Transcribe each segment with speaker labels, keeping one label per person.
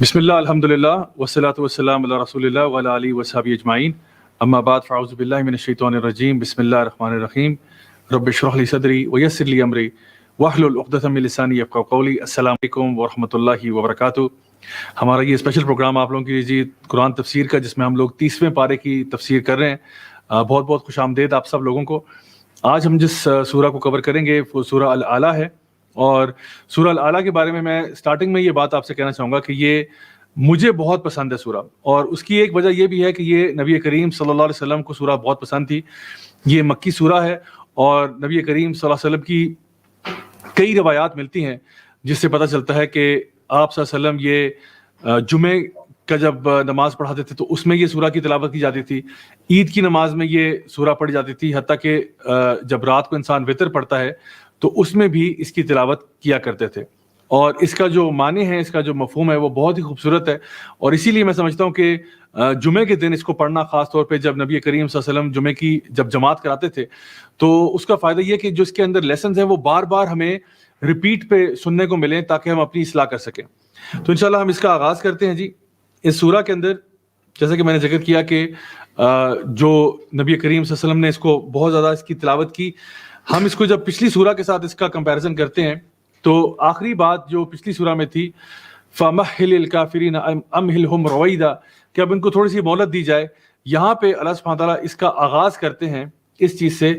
Speaker 1: بسم اللہ الحمد للہ والصلاۃ والسلام علی رسول اللہ وعلی آلہ وصحبہ اجمعین، اما بعد فاعوذ باللہ من الشیطان الرجیم، بسم اللہ الرحمن الرحیم، رب اشرح لی صدری ویسر لی امری واحلل عقدۃ من لسانی یفقہوا قولی۔ السلام علیکم ورحمۃ اللہ وبرکاتہ۔ ہمارا یہ اسپیشل پروگرام آپ لوگوں کے لیے قرآن تفسیر کا، جس میں ہم لوگ 30ویں پارے کی تفسیر کر رہے ہیں۔ بہت بہت خوش آمدید آپ سب لوگوں کو۔ آج ہم جس سورہ کو کور کریں گے وہ سورہ الاعلیٰ ہے، اور سورہ الاعلیٰ کے بارے میں سٹارٹنگ میں یہ بات آپ سے کہنا چاہوں گا کہ یہ مجھے بہت پسند ہے سورہ، اور اس کی ایک وجہ یہ بھی ہے کہ یہ نبی کریم صلی اللہ علیہ وسلم کو سورہ بہت پسند تھی۔ یہ مکی سورہ ہے، اور نبی کریم صلی اللہ علیہ وسلم کی کئی روایات ملتی ہیں جس سے پتہ چلتا ہے کہ آپ صلی اللہ علیہ وسلم یہ جمعے کا جب نماز پڑھاتے تھے تو اس میں یہ سورہ کی تلاوت کی جاتی تھی، عید کی نماز میں یہ سورہ پڑھی جاتی تھی، حتیٰ کہ جب رات کو انسان وطر پڑھتا ہے تو اس میں بھی اس کی تلاوت کیا کرتے تھے۔ اور اس کا جو معنی ہے، اس کا جو مفہوم ہے وہ بہت ہی خوبصورت ہے، اور اسی لیے میں سمجھتا ہوں کہ جمعے کے دن اس کو پڑھنا، خاص طور پہ جب نبی کریم صلی اللہ علیہ وسلم جمعے کی جب جماعت کراتے تھے تو اس کا فائدہ یہ کہ جو اس کے اندر لیسنز ہیں وہ بار بار ہمیں ریپیٹ پہ سننے کو ملیں تاکہ ہم اپنی اصلاح کر سکیں۔ تو انشاءاللہ ہم اس کا آغاز کرتے ہیں جی۔ اس سورہ کے اندر جیسا کہ میں نے ذکر کیا کہ جو نبی کریم صلی اللہ علیہ وسلم نے اس کو بہت زیادہ اس کی تلاوت کی، ہم اس کو جب پچھلی سورہ کے ساتھ اس کا کمپیریزن کرتے ہیں تو آخری بات جو پچھلی سورہ میں تھی فَمَحِّلِ الْكَافِرِينَ أَمْهِلْهُمْ رُوَيْدًا، کہ اب ان کو تھوڑی سی مہلت دی جائے، یہاں پہ اللہ سبحانہ وتعالیٰ اس کا آغاز کرتے ہیں اس چیز سے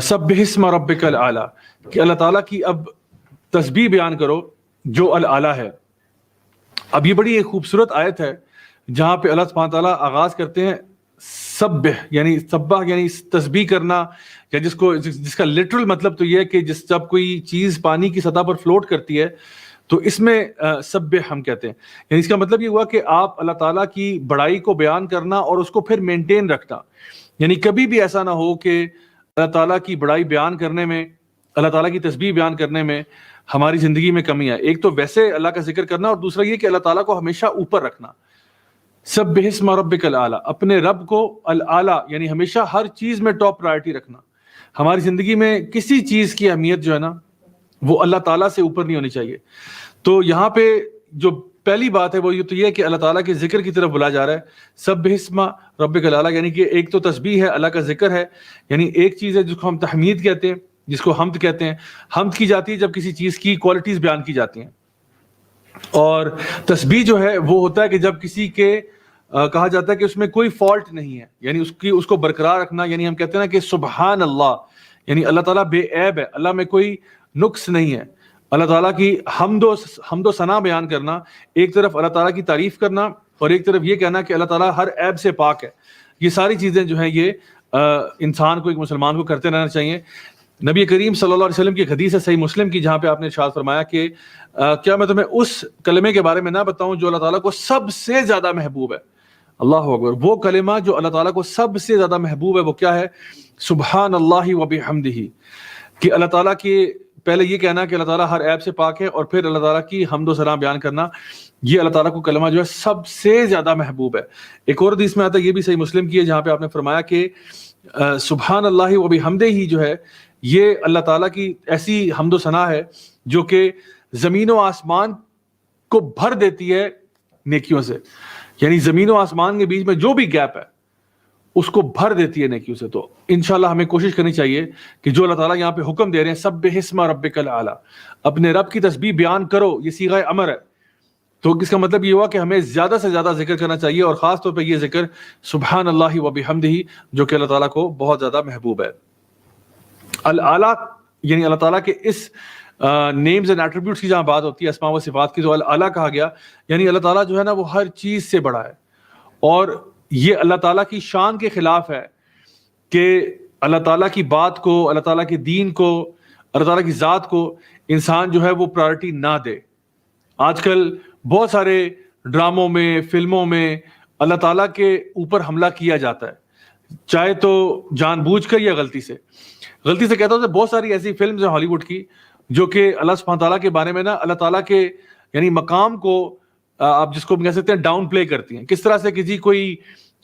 Speaker 1: سَبِّحِ اسْمَ رَبِّكَ الْأَعْلَىٰ، کہ اللہ تعالیٰ کی اب تسبیح بیان کرو جو الاعلیٰ ہے۔ اب یہ بڑی ایک خوبصورت آیت ہے جہاں پہ اللہ سبحانہ تعالیٰ آغاز کرتے ہیں سبح، یعنی سبح یعنی تسبیح کرنا، یا جس کا لٹرل مطلب تو یہ ہے کہ جب کوئی چیز پانی کی سطح پر فلوٹ کرتی ہے تو اس میں سبح ہم کہتے ہیں، یعنی اس کا مطلب یہ ہوا کہ آپ اللہ تعالیٰ کی بڑائی کو بیان کرنا اور اس کو پھر مینٹین رکھنا، یعنی کبھی بھی ایسا نہ ہو کہ اللہ تعالیٰ کی بڑائی بیان کرنے میں، اللہ تعالیٰ کی تسبیح بیان کرنے میں ہماری زندگی میں کمی آئے۔ ایک تو ویسے اللہ کا ذکر کرنا، اور دوسرا یہ کہ اللہ تعالیٰ کو ہمیشہ اوپر رکھنا۔ سبح اسم ربک الاعلیٰ، اپنے رب کو الاعلیٰ یعنی ہمیشہ ہر چیز میں ٹاپ پرائرٹی رکھنا۔ ہماری زندگی میں کسی چیز کی اہمیت جو ہے نا وہ اللہ تعالیٰ سے اوپر نہیں ہونی چاہیے۔ تو یہاں پہ جو پہلی بات ہے وہ یہ تو یہ کہ اللہ تعالیٰ کے ذکر کی طرف بلایا جا رہا ہے، سبح اسم ربک الاعلیٰ، یعنی کہ ایک تو تسبیح ہے، اللہ کا ذکر ہے، یعنی ایک چیز ہے جس کو ہم تحمید کہتے ہیں، جس کو حمد کہتے ہیں۔ حمد کی جاتی ہے جب کسی چیز کی کوالٹیز بیان کی جاتی ہیں، اور تسبیح جو ہے وہ ہوتا ہے کہ جب کسی کے کہا جاتا ہے کہ اس میں کوئی فالٹ نہیں ہے، یعنی اس کو برقرار رکھنا، یعنی ہم کہتے ہیں نا کہ سبحان اللہ، یعنی اللہ تعالیٰ بے عیب ہے، اللہ میں کوئی نقص نہیں ہے۔ اللہ تعالیٰ کی حمد و ثنا بیان کرنا، ایک طرف اللہ تعالیٰ کی تعریف کرنا اور ایک طرف یہ کہنا کہ اللہ تعالیٰ ہر عیب سے پاک ہے۔ یہ ساری چیزیں جو ہیں یہ انسان کو، ایک مسلمان کو کرتے رہنا چاہیے۔ نبی کریم صلی اللہ علیہ وسلم کی ایک حدیث ہے صحیح مسلم کی، جہاں پہ آپ نے ارشاد فرمایا کہ کیا میں تمہیں اس کلمے کے بارے میں نہ بتاؤں جو اللہ تعالیٰ کو سب سے زیادہ محبوب ہے؟ اللہ اکبر، وہ کلمہ جو اللہ تعالیٰ کو سب سے زیادہ محبوب ہے وہ کیا ہے؟ سبحان اللہ و بحمدہ، کہ اللہ تعالیٰ کی پہلے یہ کہنا کہ اللہ تعالیٰ ہر عیب سے پاک ہے، اور پھر اللہ تعالیٰ کی حمد و ثنا بیان کرنا، یہ اللہ تعالیٰ کو کلمہ جو ہے سب سے زیادہ محبوب ہے۔ ایک اور حدیث میں آتا ہے، یہ بھی صحیح مسلم کی ہے، جہاں پہ آپ نے فرمایا کہ سبحان اللہ و بحمدہ ہی جو ہے یہ اللہ تعالیٰ کی ایسی حمد و ثنا ہے جو کہ زمین و آسمان کو بھر دیتی ہے نیکیوں سے، یعنی زمین و آسمان کے بیچ میں جو بھی گیپ ہے اس کو بھر دیتی ہے نیکیوں سے۔ تو انشاءاللہ ہمیں کوشش کرنی چاہیے کہ جو اللہ تعالیٰ یہاں پہ حکم دے رہے ہیں سبح اسم ربک الاعلیٰ، اپنے رب کی تسبیح بیان کرو، یہ صیغہ امر ہے، تو اس کا مطلب یہ ہوا کہ ہمیں زیادہ سے زیادہ ذکر کرنا چاہیے، اور خاص طور پہ یہ ذکر سبحان اللہ و بحمدہ جو کہ اللہ تعالیٰ کو بہت زیادہ محبوب ہے۔ الاعلیٰ یعنی اللہ تعالیٰ کے اس نیمز اینڈ ایٹریبیوٹس کی جہاں بات ہوتی ہے، اسماء و صفات کی، تو الاعلیٰ کہا گیا، یعنی اللہ تعالیٰ جو ہے نا وہ ہر چیز سے بڑا ہے، اور یہ اللہ تعالیٰ کی شان کے خلاف ہے کہ اللہ تعالیٰ کی بات کو، اللہ تعالیٰ کے دین کو، اللہ تعالیٰ کی ذات کو انسان جو ہے وہ پرائرٹی نہ دے۔ آج کل بہت سارے ڈراموں میں، فلموں میں اللہ تعالیٰ کے اوپر حملہ کیا جاتا ہے، چاہے تو جان بوجھ کر یا غلطی سے کہتا ہوں۔ بہت ساری ایسی فلمز ہیں ہالی ووڈ کی جو کہ اللہ سبحانہ تعالیٰ کے بارے میں نا اللہ تعالیٰ کے یعنی مقام کو آپ جس کو کہہ سکتے ہیں ڈاؤن پلے کرتی ہیں۔ کس طرح سے کہ جی کوئی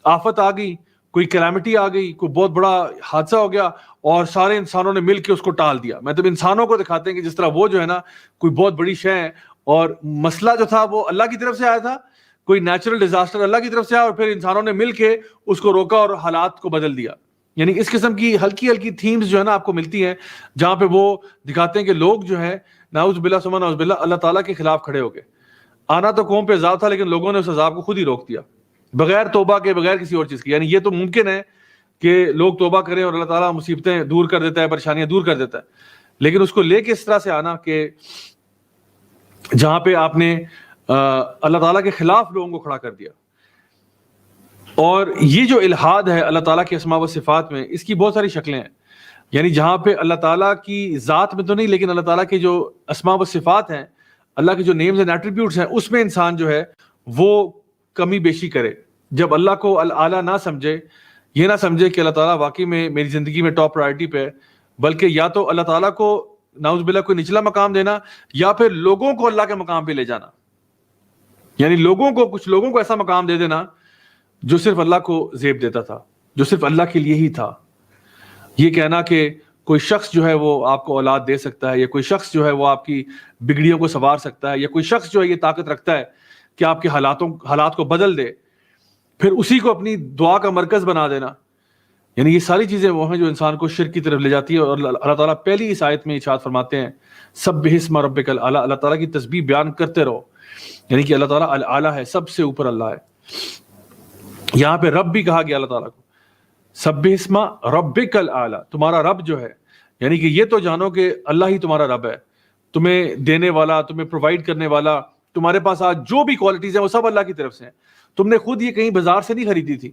Speaker 1: آفت آ گئی کوئی کلیمٹی آ گئی, کوئی بہت بڑا حادثہ ہو گیا اور سارے انسانوں نے مل کے اس کو ٹال دیا. مطلب انسانوں کو دکھاتے ہیں کہ جس طرح وہ جو ہے نا کوئی بہت بڑی شے ہے, اور مسئلہ جو تھا وہ اللہ کی طرف سے آیا تھا, کوئی نیچرل ڈیزاسٹر اللہ کی طرف سے آیا اور پھر انسانوں نے مل کے اس کو روکا اور حالات کو بدل دیا. یعنی اس قسم کی ہلکی ہلکی تھیمز جو ہے نا آپ کو ملتی ہیں جہاں پہ وہ دکھاتے ہیں کہ لوگ جو ہے نعوذ باللہ ثم نعوذ باللہ اللہ تعالیٰ کے خلاف کھڑے ہو گئے. آنا تو قوم پہ عذاب تھا لیکن لوگوں نے اس عذاب کو خود ہی روک دیا بغیر توبہ کے, بغیر کسی اور چیز کی. یعنی یہ تو ممکن ہے کہ لوگ توبہ کریں اور اللہ تعالیٰ مصیبتیں دور کر دیتا ہے, پریشانیاں دور کر دیتا ہے, لیکن اس کو لے کے اس طرح سے آنا کہ جہاں پہ آپ نے اللہ تعالیٰ کے خلاف لوگوں کو کھڑا کر دیا. اور یہ جو الحاد ہے اللہ تعالیٰ کے اسماء و صفات میں, اس کی بہت ساری شکلیں ہیں. یعنی جہاں پہ اللہ تعالیٰ کی ذات میں تو نہیں لیکن اللہ تعالیٰ کے جو اسماء و صفات ہیں, اللہ کے جو نیمز اینڈ ایٹریبیوٹس ہیں, اس میں انسان جو ہے وہ کمی بیشی کرے. جب اللہ کو الاعلیٰ نہ سمجھے, یہ نہ سمجھے کہ اللہ تعالیٰ واقعی میں میری زندگی میں ٹاپ پرائرٹی پہ ہے, بلکہ یا تو اللہ تعالیٰ کو نعوذ باللہ کوئی نچلا مقام دینا یا پھر لوگوں کو اللہ کے مقام پہ لے جانا. یعنی لوگوں کو, کچھ لوگوں کو ایسا مقام دے دینا جو صرف اللہ کو زیب دیتا تھا, جو صرف اللہ کے لیے ہی تھا. یہ کہنا کہ کوئی شخص جو ہے وہ آپ کو اولاد دے سکتا ہے, یا کوئی شخص جو ہے وہ آپ کی بگڑیوں کو سنوار سکتا ہے, یا کوئی شخص جو ہے یہ طاقت رکھتا ہے کہ آپ کے حالات کو بدل دے, پھر اسی کو اپنی دعا کا مرکز بنا دینا. یعنی یہ ساری چیزیں وہ ہیں جو انسان کو شرک کی طرف لے جاتی ہے. اور اللہ تعالیٰ پہلی اس آیت میں ارشاد فرماتے ہیں سبح اسم ربک الاعلیٰ, اللہ تعالیٰ کی تسبیح بیان کرتے رہو. یعنی کہ اللہ تعالیٰ الاعلیٰ ہے, سب سے اوپر اللہ ہے. یہاں پہ رب بھی کہا گیا اللہ تعالیٰ کو, سبح اسم ربک الاعلیٰ, تمہارا رب جو ہے, یعنی کہ یہ تو جانو کہ اللہ ہی تمہارا رب ہے, تمہیں دینے والا, تمہیں پرووائڈ کرنے والا, تمہارے پاس آج جو بھی کوالٹیز ہیں وہ سب اللہ کی طرف سے ہیں. تم نے خود یہ کہیں بازار سے نہیں خریدی تھی.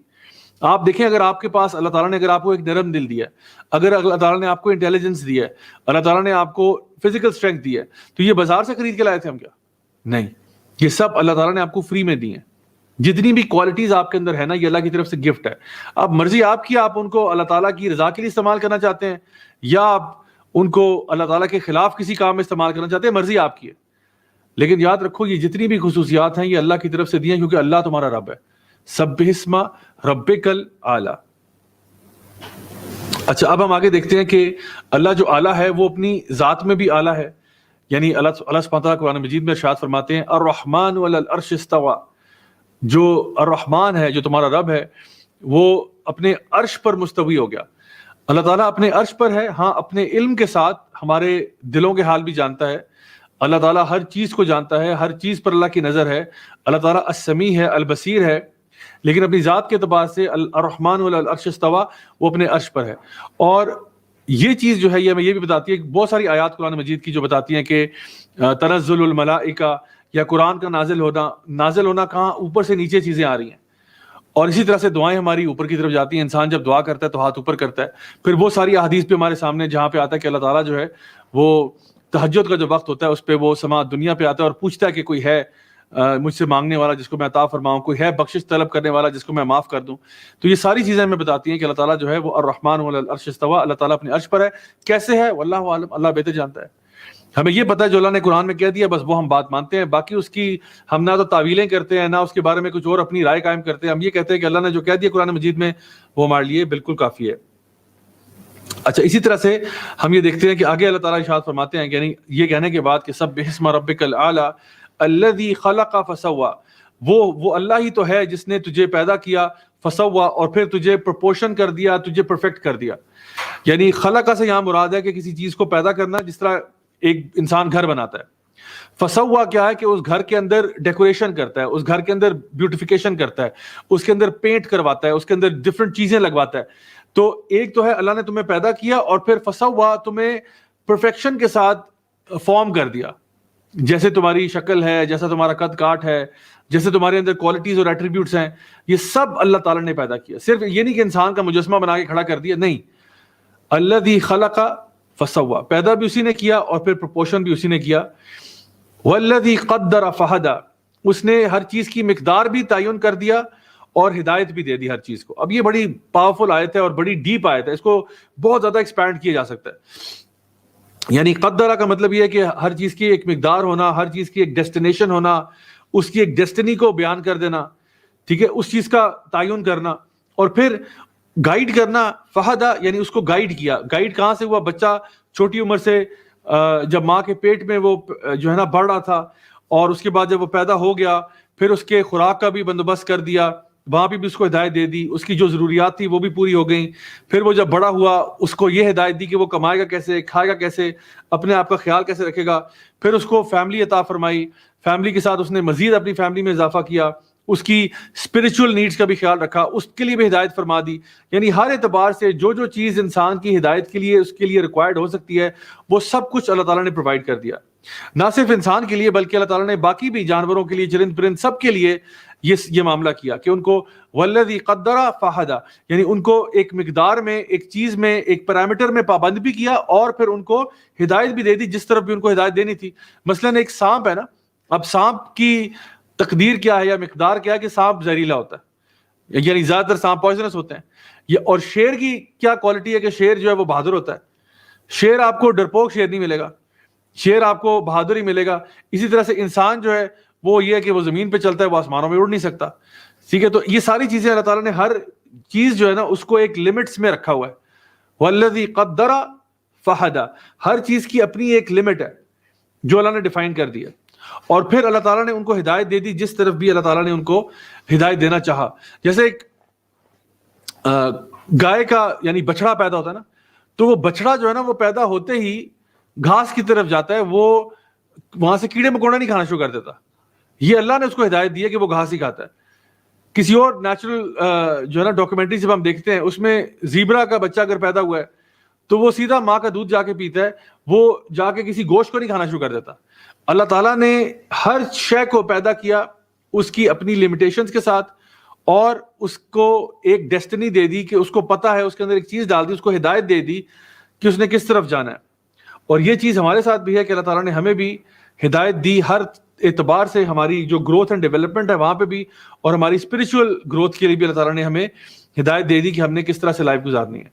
Speaker 1: آپ دیکھیں اگر آپ کے پاس اللہ تعالیٰ نے اگر آپ کو ایک نرم دل دیا ہے, اگر اللہ تعالیٰ نے آپ کو انٹیلیجنس دی ہے, اللہ تعالیٰ نے آپ کو فزیکل اسٹرینتھ دی ہے, تو یہ بازار سے خرید کے لائے تھے ہم کیا؟ نہیں, یہ سب اللہ تعالیٰ نے آپ کو فری میں دی ہیں. جتنی بھی کوالٹیز آپ کے اندر ہے نا یہ اللہ کی طرف سے گفٹ ہے. اب مرضی آپ کی, آپ ان کو اللہ تعالیٰ کی رضا کے لیے استعمال کرنا چاہتے ہیں یا آپ ان کو اللہ تعالیٰ کے خلاف کسی کام میں استعمال کرنا چاہتے ہیں, مرضی آپ کی ہے. لیکن یاد رکھو یہ جتنی بھی خصوصیات ہیں یہ اللہ کی طرف سے دی ہیں کیونکہ اللہ تمہارا رب ہے. سبح اسم ربک الاعلیٰ. اچھا, اب ہم آگے دیکھتے ہیں کہ اللہ جو اعلیٰ ہے وہ اپنی ذات میں بھی اعلیٰ ہے. یعنی اللہ سبحانہ تعالیٰ قرآن مجید میں ارشاد فرماتے ہیں الرحمن علی العرش استوى, جو الرحمن ہے, جو تمہارا رب ہے, وہ اپنے عرش پر مستوی ہو گیا. اللہ تعالیٰ اپنے عرش پر ہے, ہاں اپنے علم کے ساتھ ہمارے دلوں کے حال بھی جانتا ہے. اللہ تعالیٰ ہر چیز کو جانتا ہے, ہر چیز پر اللہ کی نظر ہے. اللہ تعالیٰ السمیع ہے, البصیر ہے, لیکن اپنی ذات کے اعتبار سے الرحمن علی العرش استوى, وہ اپنے عرش پر ہے. اور یہ چیز جو ہے یہ ہمیں یہ بھی بتاتی ہے کہ بہت ساری آیات قرآن مجید کی جو بتاتی ہیں کہ تنزل الملائکہ, یا قرآن کا نازل ہونا کہاں, اوپر سے نیچے چیزیں آ رہی ہیں. اور اسی طرح سے دعائیں ہماری اوپر کی طرف جاتی ہیں. انسان جب دعا کرتا ہے تو ہاتھ اوپر کرتا ہے. پھر وہ ساری احادیث پہ ہمارے سامنے جہاں پہ آتا ہے کہ اللہ تعالیٰ جو ہے وہ تہجد کا جو وقت ہوتا ہے اس پہ وہ سما دنیا پہ آتا ہے اور پوچھتا ہے کہ کوئی ہے مجھ سے مانگنے والا جس کو میں عطا فرماؤں, کوئی ہے بخشش طلب کرنے والا جس کو میں معاف کر دوں. تو یہ ساری چیزیں ہمیں بتاتی ہیں کہ اللہ تعالیٰ جو ہے وہ الرحمن علی العرش استوى, اللہ تعالیٰ اپنے عرش پر ہے. کیسے ہے واللہ عالم, اللہ بہتر جانتا ہے. ہمیں یہ پتہ ہے جو اللہ نے قرآن میں کہہ دیا بس وہ ہم بات مانتے ہیں. باقی اس کی ہم نہ تو تعویلیں کرتے ہیں, نہ اس کے بارے میں کچھ اور اپنی رائے قائم کرتے ہیں. ہم یہ کہتے ہیں کہ اللہ نے جو کہہ دیا قرآن مجید میں وہ ہمارے لیے بالکل کافی ہے. اچھا, اسی طرح سے ہم یہ دیکھتے ہیں کہ آگے اللہ تعالیٰ ارشاد فرماتے ہیں, یعنی یہ کہنے کے بعد کہ سبح اسم ربک الاعلیٰ الذی خلق فسوى, وہ اللہ ہی تو ہے جس نے تجھے پیدا کیا, فسوى, اور پھر تجھے پرپورشن کر دیا, تجھے پرفیکٹ کر دیا. یعنی خلق سے یہاں مراد ہے کہ کسی چیز کو پیدا کرنا, جس طرح ایک انسان گھر بناتا ہے. فسوّا کیا ہے کہ اس گھر کے اندر ڈیکوریشن کرتا ہے, اس گھر کے اندر بیوٹیفیکیشن کرتا ہے, اس کے اندر پینٹ کرواتا ہے, اس کے اندر ڈفرنٹ چیزیں لگواتا ہے. تو ایک تو ہے اللہ نے تمہیں پیدا کیا اور پھر فسوّا, تمہیں پرفیکشن کے ساتھ فارم کر دیا. جیسے تمہاری شکل ہے, جیسا تمہارا قد کاٹ ہے, جیسے تمہارے اندر کوالٹیز اور ایٹریبیوٹس ہیں, یہ سب اللہ تعالیٰ نے پیدا کیا. صرف یہ نہیں کہ انسان کا مجسمہ بنا کے کھڑا کر دیا, نہیں, الذی خلق فسوّا, پیدا بھی اسی نے کیا اور پھر پرپورشن بھی اسی نے کیا. والذی قدر فہدی, اس نے ہر چیز کی مقدار بھی تعین کر دیا اور ہدایت بھی دے دی ہر چیز کو. اب یہ بڑی پاورفل آیت ہے اور بڑی ڈیپ آیت ہے, اس کو بہت زیادہ ایکسپینڈ کیا جا سکتا ہے. یعنی قدرہ کا مطلب یہ ہے کہ ہر چیز کی ایک مقدار ہونا, ہر چیز کی ایک ڈیسٹینیشن ہونا, اس کی ایک ڈیسٹنی کو بیان کر دینا, ٹھیک ہے, اس چیز کا تعین کرنا, اور پھر گائیڈ کرنا، فہدا یعنی اس کو گائیڈ کیا. گائیڈ کہاں سے ہوا؟ بچہ چھوٹی عمر سے جب ماں کے پیٹ میں وہ جو ہے نا بڑھ رہا تھا، اور اس کے بعد جب وہ پیدا ہو گیا پھر اس کے خوراک کا بھی بندوبست کر دیا، وہاں پہ بھی اس کو ہدایت دے دی، اس کی جو ضروریات تھی وہ بھی پوری ہو گئیں. پھر وہ جب بڑا ہوا اس کو یہ ہدایت دی کہ وہ کمائے گا کیسے، کھائے گا کیسے، اپنے آپ کا خیال کیسے رکھے گا. پھر اس کو فیملی عطا فرمائی، فیملی کے ساتھ اس نے مزید اپنی فیملی میں اضافہ کیا، اس کی اسپرچل نیڈس کا بھی خیال رکھا، اس کے لیے بھی ہدایت فرما دی. یعنی ہر اعتبار سے جو جو چیز انسان کی ہدایت کے لیے اس کے لیے ریکوائرڈ ہو سکتی ہے وہ سب کچھ اللہ تعالیٰ نے پرووائڈ کر دیا. نہ صرف انسان کے لیے بلکہ اللہ تعالیٰ نے باقی بھی جانوروں کے لیے، چرند پرند سب کے لیے یہ معاملہ کیا کہ ان کو والذی قدر فہدا، یعنی ان کو ایک مقدار میں، ایک چیز میں، ایک پیرامیٹر میں پابند بھی کیا، اور پھر ان کو ہدایت بھی دے دی جس طرف بھی ان کو ہدایت دینی تھی. مثلا ایک سانپ ہے نا، اب سانپ کی تقدیر کیا ہے یا مقدار کیا ہے کہ سانپ زہریلا ہوتا ہے، یعنی زیادہ تر سانپ پوائزنس ہوتے ہیں. اور شیر کی کیا کوالٹی ہے کہ شیر جو ہے وہ بہادر ہوتا ہے. شیر آپ کو ڈرپوک شیر نہیں ملے گا، شیر آپ کو بہادر ہی ملے گا. اسی طرح سے انسان جو ہے وہ یہ ہے کہ وہ زمین پہ چلتا ہے، وہ آسمانوں میں اڑ نہیں سکتا. ٹھیک ہے، تو یہ ساری چیزیں اللہ تعالیٰ نے ہر چیز جو ہے نا اس کو ایک لمٹس میں رکھا ہوا ہے. والذی قدر فہدا، ہر چیز کی اپنی ایک لمٹ ہے جو اللہ نے ڈیفائن کر دی ہے، اور پھر اللہ تعالیٰ نے ان کو ہدایت دے دی جس طرف بھی اللہ تعالیٰ نے ان کو ہدایت دینا چاہا. جیسے ایک گائے کا یعنی بچڑا پیدا ہوتا ہے نا، تو وہ بچڑا جو ہے نا وہ پیدا ہوتے ہی گھاس کی طرف جاتا ہے، وہ وہاں سے کیڑے مکوڑے نہیں کھانا شروع کر دیتا. یہ اللہ نے اس کو ہدایت دی ہے کہ وہ گھاس ہی کھاتا ہے. کسی اور نیچرل جو ہے نا ڈاکومنٹری جب ہم دیکھتے ہیں اس میں زیبرا کا بچہ اگر پیدا ہوا ہے تو وہ سیدھا ماں کا دودھ جا کے پیتا ہے، وہ جا کے کسی گوشت کو نہیں کھانا شروع کر دیتا. اللہ تعالیٰ نے ہر شے کو پیدا کیا اس کی اپنی لمیٹیشنز کے ساتھ، اور اس کو ایک ڈیسٹنی دے دی کہ اس کو پتہ ہے، اس کے اندر ایک چیز ڈال دی، اس کو ہدایت دے دی کہ اس نے کس طرف جانا ہے. اور یہ چیز ہمارے ساتھ بھی ہے کہ اللہ تعالیٰ نے ہمیں بھی ہدایت دی ہر اعتبار سے، ہماری جو گروتھ اینڈ ڈیولپمنٹ ہے وہاں پہ بھی، اور ہماری اسپرچل گروتھ کے لیے بھی اللہ تعالیٰ نے ہمیں ہدایت دے دی کہ ہم نے کس طرح سے لائف گزارنی ہے.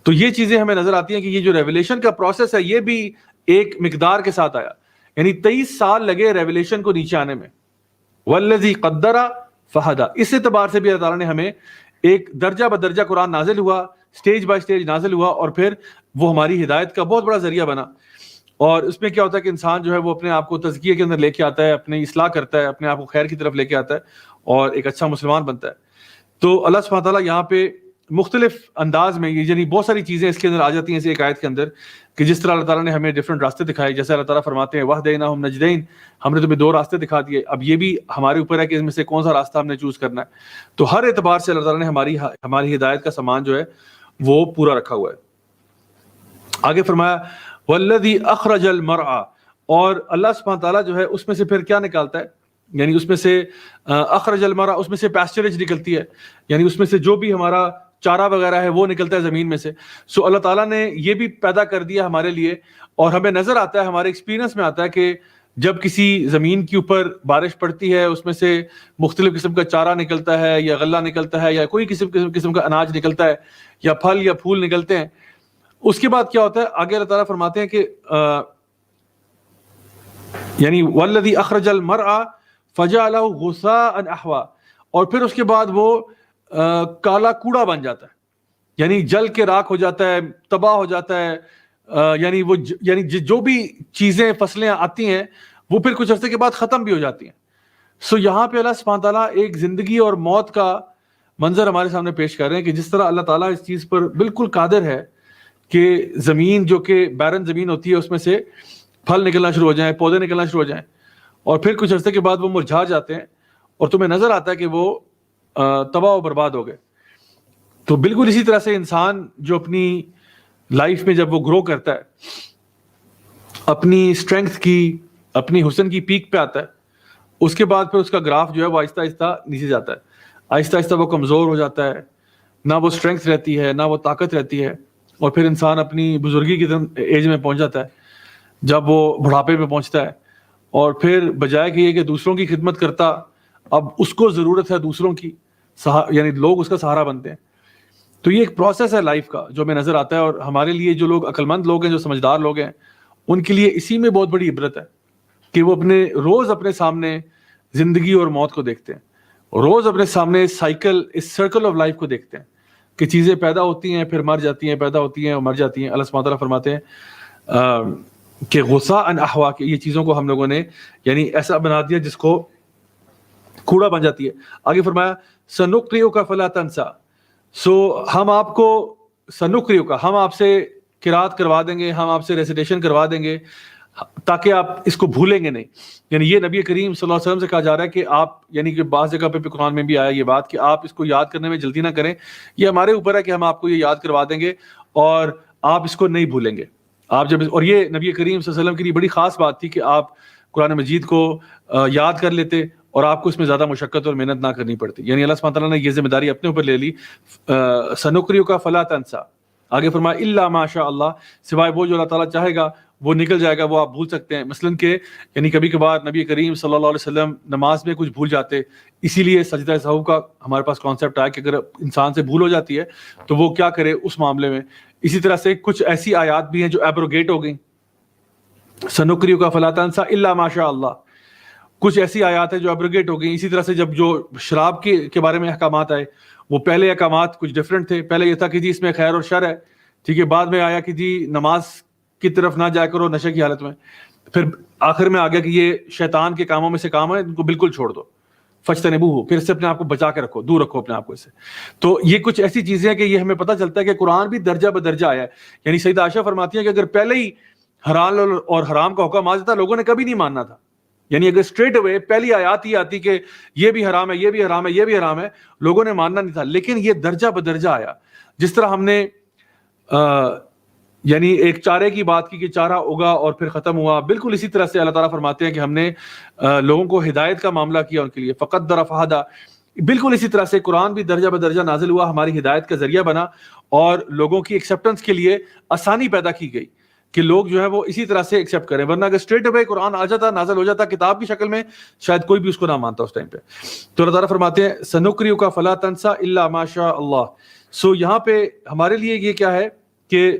Speaker 1: تو یہ چیزیں ہمیں نظر آتی ہیں کہ یہ جو ریویلیشن کا پروسیس ہے یہ بھی ایک مقدار کے ساتھ آیا. یعنی 23 سال لگے ریویلیشن کو نیچے آنے میں. والذی قدر فہدا، اس اعتبار سے بھی اللہ تعالیٰ نے ہمیں ایک درجہ بدرجہ قرآن نازل ہوا، سٹیج بائی سٹیج نازل ہوا، اور پھر وہ ہماری ہدایت کا بہت بڑا ذریعہ بنا. اور اس میں کیا ہوتا ہے کہ انسان جو ہے وہ اپنے آپ کو تزکیے کے اندر لے کے آتا ہے، اپنی اصلاح کرتا ہے، اپنے آپ کو خیر کی طرف لے کے آتا ہے اور ایک اچھا مسلمان بنتا ہے. تو اللہ سبحانہ تعالیٰ یہاں پہ مختلف انداز میں یعنی بہت ساری چیزیں اس کے اندر آ جاتی ہیں اس ایک آیت کے اندر، کہ جس طرح اللہ تعالیٰ نے ہمیں ڈفرینٹ راستے دکھائے. جیسے اللہ تعالیٰ فرماتے ہیں وَهْدَيْنَاهُمْ نَجْدَيْنِ، ہم نے تمہیں 2 راستے دکھا دیے، اب یہ بھی ہمارے اوپر ہے کہ اس میں سے کون سا راستہ ہم نے چوز کرنا ہے. تو ہر اعتبار سے اللہ تعالیٰ نے ہماری ہدایت کا سامان جو ہے وہ پورا رکھا ہوا ہے. آگے فرمایا وَالَّذِي أَخْرَجَ الْمَرْعَى، اور اللہ سبحانہ تعالیٰ جو ہے اس میں سے پھر کیا نکالتا ہے، یعنی اس میں سے اخرج المرعى، اس میں سے پیسچریج نکلتی ہے، یعنی اس میں سے جو بھی ہمارا چارہ وغیرہ ہے وہ نکلتا ہے زمین میں سے. سو اللہ تعالیٰ نے یہ بھی پیدا کر دیا ہمارے لیے، اور ہمیں نظر آتا ہے، ہمارے ایکسپیرینس میں آتا ہے کہ جب کسی زمین کے اوپر بارش پڑتی ہے اس میں سے مختلف قسم کا چارہ نکلتا ہے، یا غلہ نکلتا ہے، یا کوئی قسم کا اناج نکلتا ہے، یا پھل یا پھول نکلتے ہیں. اس کے بعد کیا ہوتا ہے، آگے اللہ تعالیٰ فرماتے ہیں کہ یعنی والذی اخرج المرعى فجعله غثاء احوا، اور پھر اس کے بعد وہ کالا کوڑا بن جاتا ہے، یعنی جل کے راکھ ہو جاتا ہے، تباہ ہو جاتا ہے. یعنی جو بھی چیزیں فصلیں آتی ہیں وہ پھر کچھ عرصے کے بعد ختم بھی ہو جاتی ہیں. سو یہاں پہ اللہ سبحانہ تعالیٰ ایک زندگی اور موت کا منظر ہمارے سامنے پیش کر رہے ہیں کہ جس طرح اللہ تعالیٰ اس چیز پر بالکل قادر ہے کہ زمین جو کہ بیرن زمین ہوتی ہے اس میں سے پھل نکلنا شروع ہو جائیں، پودے نکلنا شروع ہو جائیں، اور پھر کچھ عرصے کے بعد وہ مرجھا جاتے ہیں اور تمہیں نظر آتا ہے کہ وہ تباہ و برباد ہو گئے. تو بالکل اسی طرح سے انسان جو اپنی لائف میں جب وہ گرو کرتا ہے، اپنی اسٹرینگتھ کی، اپنی حسن کی پیک پہ آتا ہے، اس کے بعد پھر اس کا گراف جو ہے وہ آہستہ آہستہ نیچے جاتا ہے، آہستہ آہستہ وہ کمزور ہو جاتا ہے، نہ وہ اسٹرینگتھ رہتی ہے، نہ وہ طاقت رہتی ہے، اور پھر انسان اپنی بزرگی کی ایج میں پہنچ جاتا ہے جب وہ بڑھاپے میں پہنچتا ہے، اور پھر بجائے کہ یہ کہ دوسروں کی خدمت کرتا، اب اس کو ضرورت ہے دوسروں کی، یعنی لوگ اس کا سہارا بنتے ہیں. تو یہ ایک پروسیس ہے لائف کا جو ہمیں نظر آتا ہے، اور ہمارے لیے جو لوگ عقل مند لوگ ہیں، جو سمجھدار لوگ ہیں، ان کے لیے اسی میں بہت بڑی عبرت ہے کہ وہ روز اپنے سامنے زندگی اور موت کو دیکھتے ہیں، روز اپنے سامنے اس سرکل آف لائف کو دیکھتے ہیں. کہ چیزیں پیدا ہوتی ہیں پھر مر جاتی ہیں, پیدا ہوتی ہیں اور مر جاتی ہیں. اللہ سبحانہ تعالیٰ فرماتے ہیں کہ غثاء احوا, کہ یہ چیزوں کو ہم لوگوں نے یعنی ایسا بنا دیا جس کو کوڑا بن جاتی ہے. آگے فرمایا سنقرئک فلا تنسى, سو ہم آپ کو سنقرئک, ہم آپ سے قرات کروا دیں گے, ہم آپ سے ریسیٹیشن کروا دیں گے تاکہ آپ اس کو بھولیں گے نہیں. یعنی یہ نبی کریم صلی اللہ علیہ وسلم سے کہا جا رہا ہے کہ آپ, یعنی کہ بعض جگہ پہ قرآن میں بھی آیا یہ بات کہ آپ اس کو یاد کرنے میں جلدی نہ کریں, یہ ہمارے اوپر ہے کہ ہم آپ کو یہ یاد کروا دیں گے اور آپ اس کو نہیں بھولیں گے. آپ جب, اور یہ نبی کریم صلی اللہ علیہ وسلم کے لیے بڑی خاص بات تھی کہ آپ قرآن مجید کو یاد کر لیتے اور آپ کو اس میں زیادہ مشقت اور محنت نہ کرنی پڑتی. یعنی اللہ سبحانہ تعالیٰ نے یہ ذمہ داری اپنے اوپر لے لی. سنقرئک فلا تنسى, آگے فرمایا الا ما شاء اللہ, سوائے وہ جو اللہ تعالیٰ چاہے گا وہ نکل جائے گا, وہ آپ بھول سکتے ہیں. مثلاً کہ یعنی کبھی کبھار نبی کریم صلی اللہ علیہ وسلم نماز میں کچھ بھول جاتے, اسی لیے سجدہ سہو کا ہمارے پاس کانسیپٹ آیا کہ اگر انسان سے بھول ہو جاتی ہے تو وہ کیا کرے اس معاملے میں. اسی طرح سے کچھ ایسی آیات بھی ہیں جو ایبروگیٹ ہو گئیں, سنقرئک فلا تنسى الا ما شاء اللہ, کچھ ایسی آیات ہیں جو ایبروگیٹ ہو گئیں. اسی طرح سے جب جو شراب کے بارے میں احکامات آئے, وہ پہلے احکامات کچھ ڈفرینٹ تھے. پہلے یہ تھا کہ جی اس میں خیر اور شر ہے, ٹھیک ہے, بعد میں آیا کہ جی نماز کی طرف نہ جایا کرو نشے کی حالت میں, پھر آخر میں آ گیا کہ یہ شیطان کے کاموں میں سے کام ہے, ان کو بالکل چھوڑ دو, فجتنبوہ, پھر اس سے اپنے آپ کو بچا کے رکھو, دور رکھو اپنے آپ کو اس سے. تو یہ کچھ ایسی چیزیں ہیں کہ یہ ہمیں پتہ چلتا ہے کہ قرآن بھی درجہ بدرجہ آیا ہے. یعنی سیدہ عائشہ فرماتی ہیں کہ اگر پہلے ہی حلال اور حرام کا حکم آ جاتا لوگوں نے کبھی نہیں ماننا تھا. یعنی اگر اسٹریٹ اوے پہلی آیات ہی آتی کہ یہ بھی حرام ہے, یہ بھی حرام ہے, یہ بھی حرام ہے, لوگوں نے ماننا نہیں تھا. لیکن یہ درجہ بدرجہ آیا. جس طرح ہم نے یعنی ایک چارے کی بات کی کہ چارہ اگا اور پھر ختم ہوا, بالکل اسی طرح سے اللہ تعالیٰ فرماتے ہیں کہ ہم نے لوگوں کو ہدایت کا معاملہ کیا ان کے لیے, فقدر فہدی, بالکل اسی طرح سے قرآن بھی درجہ بدرجہ نازل ہوا, ہماری ہدایت کا ذریعہ بنا اور لوگوں کی ایکسیپٹنس کے لیے آسانی پیدا کی گئی کہ لوگ جو ہے وہ اسی طرح سے ایکسیپٹ کریں. ورنہ اگر اسٹریٹ اوے قرآن آ جاتا, نازل ہو جاتا کتاب کی شکل میں, شاید کوئی بھی اس کو نہ مانتا اس ٹائم پہ. تو اللہ تعالیٰ فرماتے ہیں سنقرئک فلا تنسى الا ما شاء اللہ. سو یہاں پہ ہمارے لیے یہ کیا ہے کہ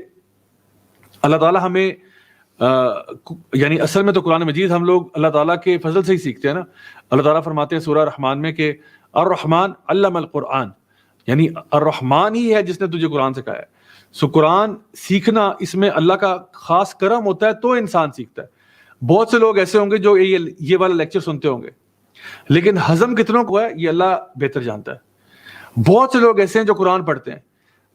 Speaker 1: اللہ تعالیٰ ہمیں یعنی اصل میں تو قرآن مجید ہم لوگ اللہ تعالیٰ کے فضل سے ہی سیکھتے ہیں نا. اللہ تعالیٰ فرماتے ہیں سورہ رحمان میں کہ الرحمن علم القرآن, یعنی الرحمن ہی ہے جس نے تجھے قرآن سکھایا ہے. سو قرآن سیکھنا اس میں اللہ کا خاص کرم ہوتا ہے تو انسان سیکھتا ہے. بہت سے لوگ ایسے ہوں گے جو یہ والا لیکچر سنتے ہوں گے, لیکن ہضم کتنوں کو ہے یہ اللہ بہتر جانتا ہے. بہت سے لوگ ایسے ہیں جو قرآن پڑھتے ہیں,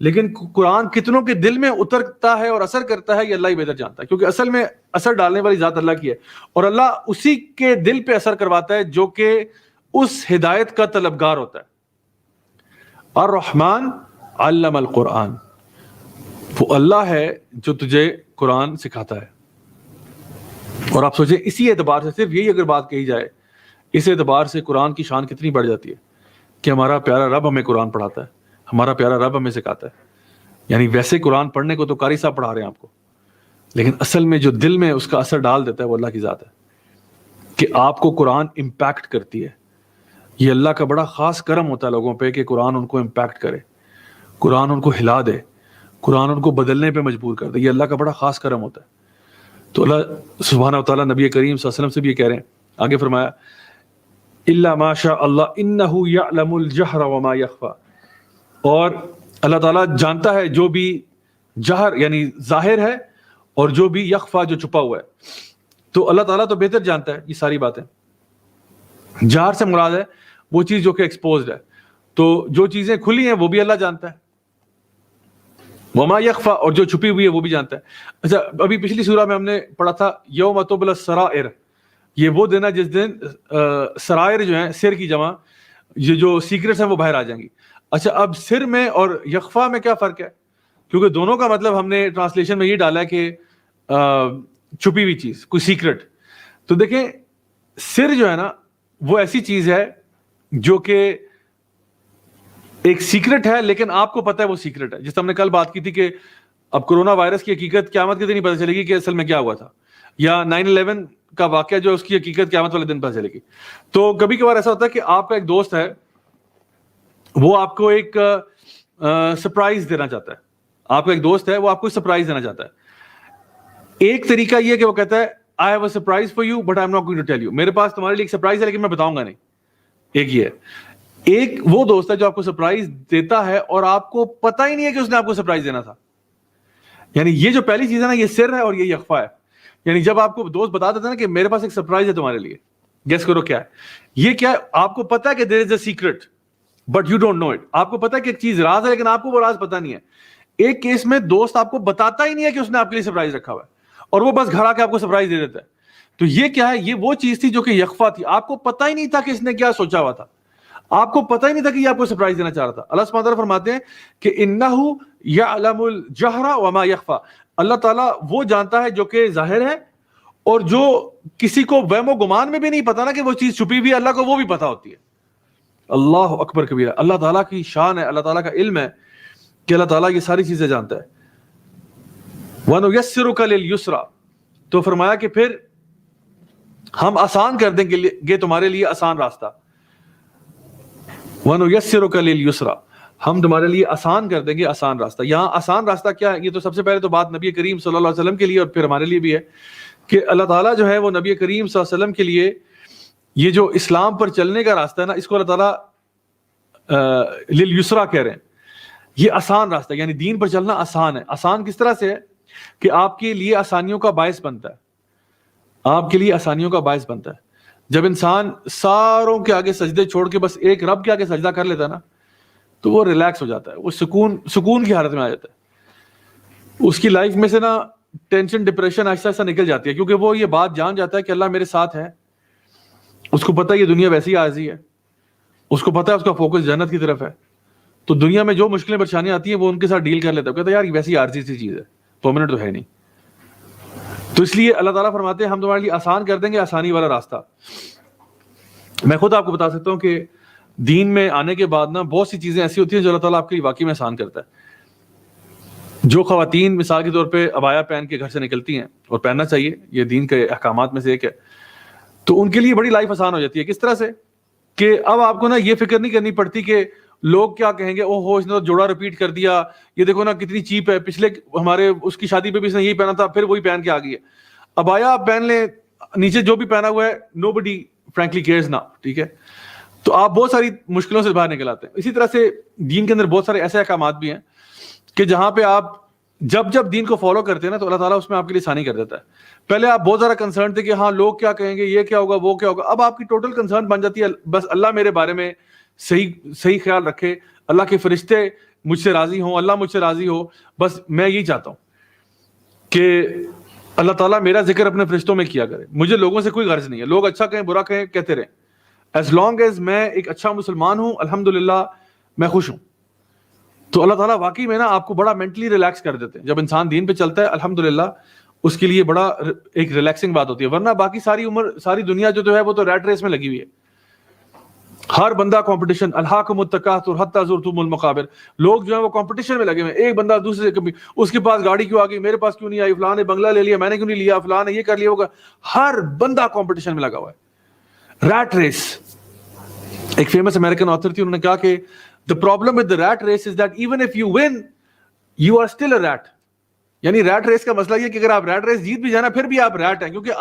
Speaker 1: لیکن قرآن کتنوں کے دل میں اترتا ہے اور اثر کرتا ہے یہ اللہ ہی بہتر جانتا ہے, کیونکہ اصل میں اثر ڈالنے والی ذات اللہ کی ہے, اور اللہ اسی کے دل پہ اثر کرواتا ہے جو کہ اس ہدایت کا طلبگار ہوتا ہے. الرحمن علم القرآن, وہ اللہ ہے جو تجھے قرآن سکھاتا ہے. اور آپ سوچیں اسی اعتبار سے, صرف یہی اگر بات کہی جائے, اس اعتبار سے قرآن کی شان کتنی بڑھ جاتی ہے کہ ہمارا پیارا رب ہمیں قرآن پڑھاتا ہے, ہمارا پیارا رب ہمیں سکھاتا ہے. یعنی ویسے قرآن پڑھنے کو تو قاری صاحب پڑھا رہے ہیں آپ کو, لیکن اصل میں جو دل میں اس کا اثر ڈال دیتا ہے وہ اللہ کی ذات ہے, کہ آپ کو قرآن امپیکٹ کرتی ہے. یہ اللہ کا بڑا خاص کرم ہوتا ہے لوگوں پہ کہ قرآن ان کو امپیکٹ کرے, قرآن ان کو ہلا دے, قرآن ان کو بدلنے پہ مجبور کر دے. یہ اللہ کا بڑا خاص کرم ہوتا ہے. تو اللہ سبحانہ و تعالیٰ نبی کریم صلی اللہ علیہ وسلم سے بھی یہ کہہ رہے ہیں. آگے فرمایا الا ما شاء اللہ انہ یعلم الجہر وما یخفی, اور اللہ تعالیٰ جانتا ہے جو بھی جہر یعنی ظاہر ہے اور جو بھی یخفا جو چھپا ہوا ہے. تو اللہ تعالیٰ تو بہتر جانتا ہے یہ ساری باتیں. جہر سے مراد ہے وہ چیز جو کہ ایکسپوزڈ ہے, تو جو چیزیں کھلی ہیں وہ بھی اللہ جانتا ہے, وما یخفا, اور جو چھپی ہوئی ہے وہ بھی جانتا ہے. اچھا, ابھی پچھلی سورہ میں ہم نے پڑھا تھا یوم تبلی السرائر, یہ وہ دن ہے جس دن سرائر جو ہیں سر کی جمع, یہ جو سیکرٹس ہیں وہ باہر آ جائیں گی. اچھا, اب سر میں اور یخفا میں کیا فرق ہے؟ کیونکہ دونوں کا مطلب ہم نے ٹرانسلیشن میں یہ ڈالا ہے کہ چھپی ہوئی چیز, کوئی سیکرٹ. تو دیکھیں سر جو ہے نا وہ ایسی چیز ہے جو کہ ایک سیکرٹ ہے لیکن آپ کو پتہ ہے وہ سیکرٹ ہے. جس ہم نے کل بات کی تھی کہ اب کرونا وائرس کی حقیقت قیامت کے دن ہی پتہ چلے گی کہ اصل میں کیا ہوا تھا, یا 9/11 کا واقعہ جو اس کی حقیقت قیامت والے دن پتہ چلے گی. تو کبھی کبھار ایسا ہوتا ہے کہ آپ کا ایک دوست ہے, وہ آپ کو ایک سرپرائز دینا چاہتا ہے. آپ کا ایک دوست ہے, وہ آپ کو سرپرائز دینا چاہتا ہے. ایک طریقہ یہ کہ وہ کہتا ہے I have a surprise for you but I'm not going to tell you, میرے پاس تمہارے لیے ایک سرپرائز ہے لیکن میں بتاؤں گا نہیں. ایک یہ ہے. ایک وہ دوست ہے جو آپ کو سرپرائز دیتا ہے اور آپ کو پتہ ہی نہیں ہے کہ اس نے آپ کو سرپرائز دینا تھا. یعنی یہ جو پہلی چیز ہے نا یہ سر ہے اور یہ یخفا ہے. یعنی جب آپ کو دوست بتا دیتا ہے نا کہ میرے پاس ایک سرپرائز ہے تمہارے لیے, گیس کرو کیا ہے یہ, کیا ہے آپ کو پتا ہے کہ there is a secret but you don't know it. آپ کو پتا ہے کہ ایک چیز راز ہے لیکن آپ کو وہ راز پتا نہیں ہے. ایک کیس میں دوست آپ کو بتاتا ہی نہیں ہے کہ اس نے آپ کے لیے سرپرائز رکھا ہوا ہے اور وہ بس گھر آ کے آپ کو سرپرائز دے دیتا ہے. تو یہ کیا ہے, یہ وہ چیز تھی جو کہ یخفا تھی, آپ کو پتا ہی نہیں تھا کہ اس نے کیا سوچا ہوا تھا, آپ کو پتہ ہی نہیں تھا کہ یہ آپ کو سرپرائز دینا چاہ رہا تھا. اللہ سبحانہ وتعالیٰ فرماتے ہیں کہ انہ یعلم الجہر وما یخفا, اللہ تعالیٰ وہ جانتا ہے جو کہ ظاہر ہے اور جو کسی کو وہم و گمان میں بھی نہیں پتا نا کہ وہ چیز چھپی ہوئی ہے, اللہ کو وہ بھی پتا ہوتی ہے. اللہ اکبر کبیرہ. اللہ تعالیٰ کی شان ہے, اللہ تعالیٰ کا علم ہے کہ اللہ تعالیٰ یہ ساری چیزیں جانتا ہے. وَنُيَسِّرُكَ لِلْيُسْرَى, تو فرمایا کہ پھر ہم آسان کر دیں گے تمہارے لیے آسان راستہ. وَنُيَسِّرُكَ لِلْيُسْرَى, ہم تمہارے لیے آسان کر دیں گے آسان راستہ. یہاں آسان راستہ کیا ہے, یہ تو سب سے پہلے تو بات نبی کریم صلی اللہ علیہ وسلم کے لیے اور پھر ہمارے لیے بھی ہے کہ اللہ تعالیٰ جو ہے وہ نبی کریم صلی اللہ علیہ وسلم کے لیے یہ جو اسلام پر چلنے کا راستہ ہے نا, اس کو اللہ تعالیٰ لِلْيُسْرَى کہہ رہے ہیں. یہ آسان راستہ, یعنی دین پر چلنا آسان ہے. آسان کس طرح سے ہے کہ آپ کے لیے آسانیوں کا باعث بنتا ہے, آپ کے لیے آسانیوں کا باعث بنتا ہے. جب انسان ساروں کے آگے سجدے چھوڑ کے بس ایک رب کے آگے سجدہ کر لیتا ہے نا, تو وہ ریلیکس ہو جاتا ہے, وہ سکون کی حالت میں آ جاتا ہے. اس کی لائف میں سے نا ٹینشن ڈپریشن آہستہ آہستہ نکل جاتی ہے, کیونکہ وہ یہ بات جان جاتا ہے کہ اللہ میرے ساتھ ہے. اس کو پتہ ہے یہ دنیا ویسی عارضی ہے, اس کو پتہ ہے اس کا فوکس جنت کی طرف ہے. تو دنیا میں جو مشکلیں پریشانیاں آتی ہیں وہ ان کے ساتھ ڈیل کر لیتا ہے, کہتا ہے یار یہ ویسی عارضی سی چیز ہے, پرماننٹ تو ہے نہیں. تو اس لیے اللہ تعالیٰ فرماتے ہیں ہم تمہارے لیے آسان کر دیں گے آسانی والا راستہ. میں خود آپ کو بتا سکتا ہوں کہ دین میں آنے کے بعد نا بہت سی چیزیں ایسی ہوتی ہیں جو اللہ تعالیٰ آپ کے لیے واقعی میں آسان کرتا ہے. جو خواتین مثال کے طور پہ عبایا پہن کے گھر سے نکلتی ہیں, اور پہننا چاہیے, یہ دین کے احکامات میں سے ایک ہے, تو ان کے لیے بڑی لائف آسان ہو جاتی ہے. کس طرح سے کہ اب آپ کو نا یہ فکر نہیں کرنی پڑتی کہ لوگ کیا کہیں گے, او ہو اس نے تو جوڑا ریپیٹ کر دیا, یہ دیکھو نا کتنی چیپ ہے, پچھلے ہمارے اس کی شادی پہ بھی اس نے یہی پہنا تھا پھر وہی پہن کے آ گئی ہے. عبایا آپ پہن لیں, نیچے جو بھی پہنا ہوا ہے نو بڈی فرینکلی کیئرز نا, ٹھیک ہے. تو آپ بہت ساری مشکلوں سے باہر نکل آتے ہیں. اسی طرح سے دین کے اندر بہت سارے ایسے احکامات بھی ہیں کہ جہاں پہ آپ جب دین کو فالو کرتے ہیں نا تو اللہ تعالیٰ اس میں آپ کے لیے آسانی کر دیتا ہے. پہلے آپ بہت زیادہ کنسرن تھے کہ ہاں لوگ کیا کہیں گے, یہ کیا ہوگا, وہ کیا ہوگا. اب آپ کی ٹوٹل کنسرن بن جاتی ہے بس اللہ میرے بارے میں صحیح خیال رکھے, اللہ کے فرشتے مجھ سے راضی ہوں, اللہ مجھ سے راضی ہو, بس میں یہی چاہتا ہوں کہ اللہ تعالیٰ میرا ذکر اپنے فرشتوں میں کیا کرے. مجھے لوگوں سے کوئی غرض نہیں ہے, لوگ اچھا کہیں برا کہیں کہتے رہیں, ایز لانگ ایز میں ایک اچھا مسلمان ہوں الحمدللہ میں خوش ہوں. تو اللہ تعالیٰ واقعی میں نا آپ کو بڑا مینٹلی ریلیکس کر دیتے ہیں. جب انسان دین پہ چلتا ہے الحمدللہ اس کے لیے بڑا ایک ریلیکسنگ بات ہوتی ہے. ورنہ باقی ساری دنیا جو ہے وہ تو ریٹ ریس میں لگی ہوئی ہے. ہر بندہ کمپٹیشن, الہاکم التکاثر حتی زرتم المقابر. لوگ جو ہے وہ کمپٹیشن میں لگے ہوئے ہیں, ایک بندہ دوسرے سے کبھی اس کے پاس گاڑی کیوں آ گئی, میرے پاس کیوں نہیں آئی, فلاں نے بنگلہ لے لیا میں نے کیوں نہیں لیا, فلاں نے یہ کر لیا ہوگا. ہر بندہ کمپٹیشن میں لگا ہوا ہے, ریٹ ریس. ایک فیمس امریکن آتھر تھی, انہوں نے کہا کہ the problem with the rat race is that even if you win you are still a rat. یعنی ریٹ ریس کا مسئلہ یہ کہ اگر آپ ریٹ ریس جیت بھی جانا پھر بھی آپ ریٹ ہیں, کیونکہ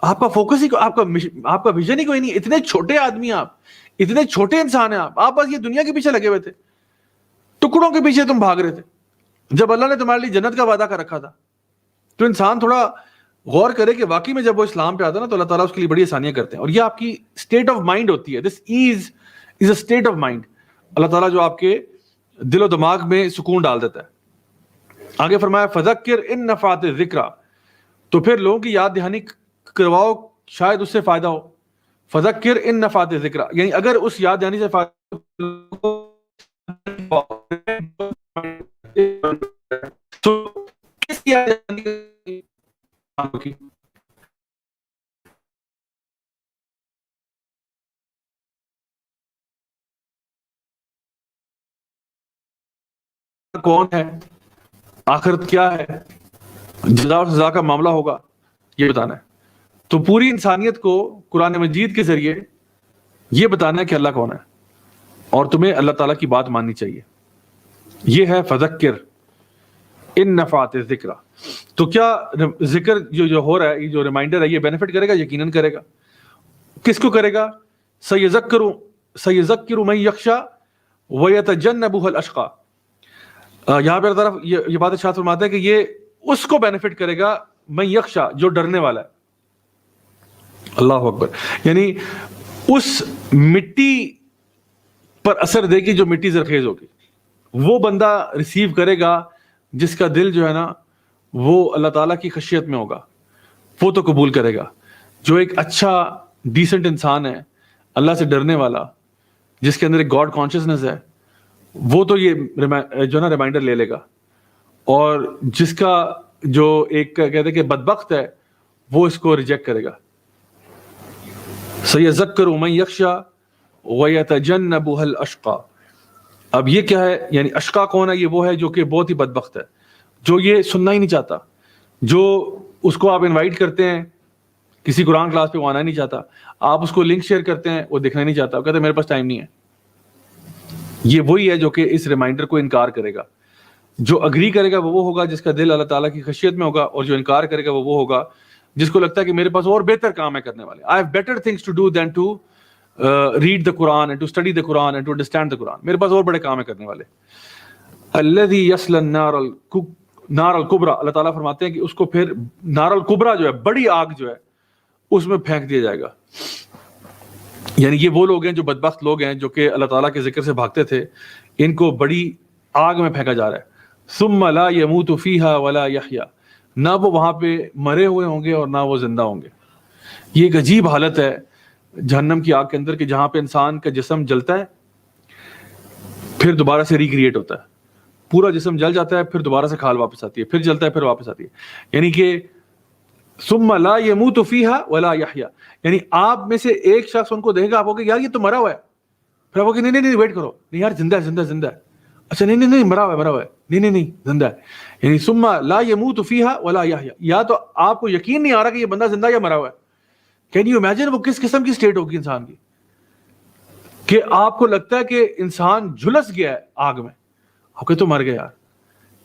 Speaker 1: آپ کا فوکس ہی آپ کا ویژن ہی کوئی نہیں. اتنے چھوٹے آدمی, آپ اتنے چھوٹے انسان ہیں, آپ بس یہ دنیا کے پیچھے لگے ہوئے تھے, ٹکڑوں کے پیچھے تم بھاگ رہے تھے, جب اللہ نے تمہارے لیے جنت کا وعدہ کر رکھا تھا. تو انسان تھوڑا غور کرے کہ واقعی میں جب وہ اسلام پہ آتا ہے نا تو اللہ تعالیٰ اس کے لیے بڑی آسانیاں کرتے ہیں, اور یہ آپ کی اسٹیٹ آف مائنڈ ہوتی ہے. This is is a state of mind. Allah تعالیٰ جو آپ کے دل و دماغ میں سکون ڈال دیتا ہے. آگے فرمایا فذکر ان نفعت الذکریٰ, تو پھر لوگوں کی یاد دہانی کرواؤ شاید اس سے فائدہ ہو. فذکر ان نفعت الذکریٰ, یعنی اگر اس یاد دہانی سے فائدہ تو کس یاد دہانی کون ہے, آخرت کیا ہے, جزا اور سزا کا معاملہ ہوگا, یہ بتانا ہے. تو پوری انسانیت کو قرآن مجید کے ذریعے یہ بتانا ہے کہ اللہ کون ہے, اور تمہیں اللہ تعالیٰ کی بات ماننی چاہیے. یہ ہے فذکر ان نفعت الذکریٰ. تو کیا ذکر جو ہو رہا ہے, یہ جو ریمائنڈر ہے, یہ بینیفٹ کرے گا, یقیناً کرے گا. کس کو کرے گا؟ سیذکر سَيَذَكِّرُ مَن يَخْشَىٰ وَيَتَجَنَّبُهَا الْأَشْقَىٰ. یہاں پہ اللہ تعالیٰ یہ بات ارشاد فرماتا ہے کہ یہ اس کو بینیفٹ کرے گا من یخشا، جو ڈرنے والا ہے. اللہ اکبر. یعنی اس مٹی پر اثر دے گی جو مٹی زرخیز ہوگی، وہ بندہ ریسیو کرے گا جس کا دل جو ہے نا وہ اللہ تعالیٰ کی خشیت میں ہوگا، وہ تو قبول کرے گا. جو ایک اچھا ڈیسنٹ انسان ہے، اللہ سے ڈرنے والا، جس کے اندر ایک گاڈ کانشیسنس ہے، وہ تو یہ جو نا ریمائنڈر لے لے گا. اور جس کا جو ایک کہتے ہیں کہ بدبخت ہے، وہ اس کو ریجیکٹ کرے گا. سَيَذَكَّرُ مَن يَخْشَىٰ وَيَتَجَنَّبُهَا الْأَشْقَىٰ. اب یہ کیا ہے؟ یعنی اشقا کون ہے؟ یہ وہ ہے جو کہ بہت ہی بدبخت ہے، جو یہ سننا ہی نہیں چاہتا، جو اس کو آپ انوائٹ کرتے ہیں کسی قرآن کلاس پہ، وہ آنا ہی نہیں چاہتا. آپ اس کو لنک شیئر کرتے ہیں، وہ دیکھنا نہیں چاہتا، وہ کہتے ہیں میرے پاس ٹائم نہیں ہے. یہ وہی ہے جو کہ اس ریمائنڈر کو انکار کرے گا. جو اگری کرے گا وہ ہوگا جس کا دل اللہ تعالیٰ کی خشیت میں ہوگا، اور جو انکار کرے گا وہ ہوگا جس کو لگتا ہے کہ میرے پاس اور بہتر کام ہے کرنے والے. I have better things to do than to read the Quran and to study the Quran and to understand the Quran. میرے پاس اور بڑے کام ہے کرنے والے. الذی یصلی النار الکبریٰ. اللہ تعالیٰ فرماتے ہیں کہ اس کو پھر نار الکبریٰ جو ہے، بڑی آگ جو ہے، اس میں پھینک دیا جائے گا. یعنی یہ وہ لوگ ہیں جو بدبخت لوگ ہیں جو کہ اللہ تعالیٰ کے ذکر سے بھاگتے تھے، ان کو بڑی آگ میں پھینکا جا رہا ہے. ثم لا يموت فیہا ولا یحیا. نہ وہ وہاں پہ مرے ہوئے ہوں گے اور نہ وہ زندہ ہوں گے. یہ ایک عجیب حالت ہے جہنم کی آگ کے اندر کہ جہاں پہ انسان کا جسم جلتا ہے، پھر دوبارہ سے ریکریٹ ہوتا ہے. پورا جسم جل جاتا ہے، پھر دوبارہ سے کھال واپس آتی ہے، پھر جلتا ہے، پھر واپس آتی ہے. یعنی کہ ثم لا يموت فیہا ولا یحیا. یعنی آپ میں سے ایک شخص ان کو دیکھے گا، آپ کو کہ یار یہ تو مرا ہوا ہے، پھر آپ کو کہ نہیں ویٹ کرو، نہیں یار زندہ ہے زندہ زندہ ہے. اچھا نہیں مرا ہوا ہے، نہیں زندہ ہے. یعنی ثم لا يموت فیہا ولا یحیا. یا تو آپ کو یقین نہیں آ رہا کہ یہ بندہ زندہ یا مرا ہوا ہے. کین یو امیجن وہ کس قسم کی سٹیٹ ہوگی انسان کی، کہ آپ کو لگتا ہے کہ انسان جھلس گیا ہے آگ میں، آپ کہتے تو مر گیا یار.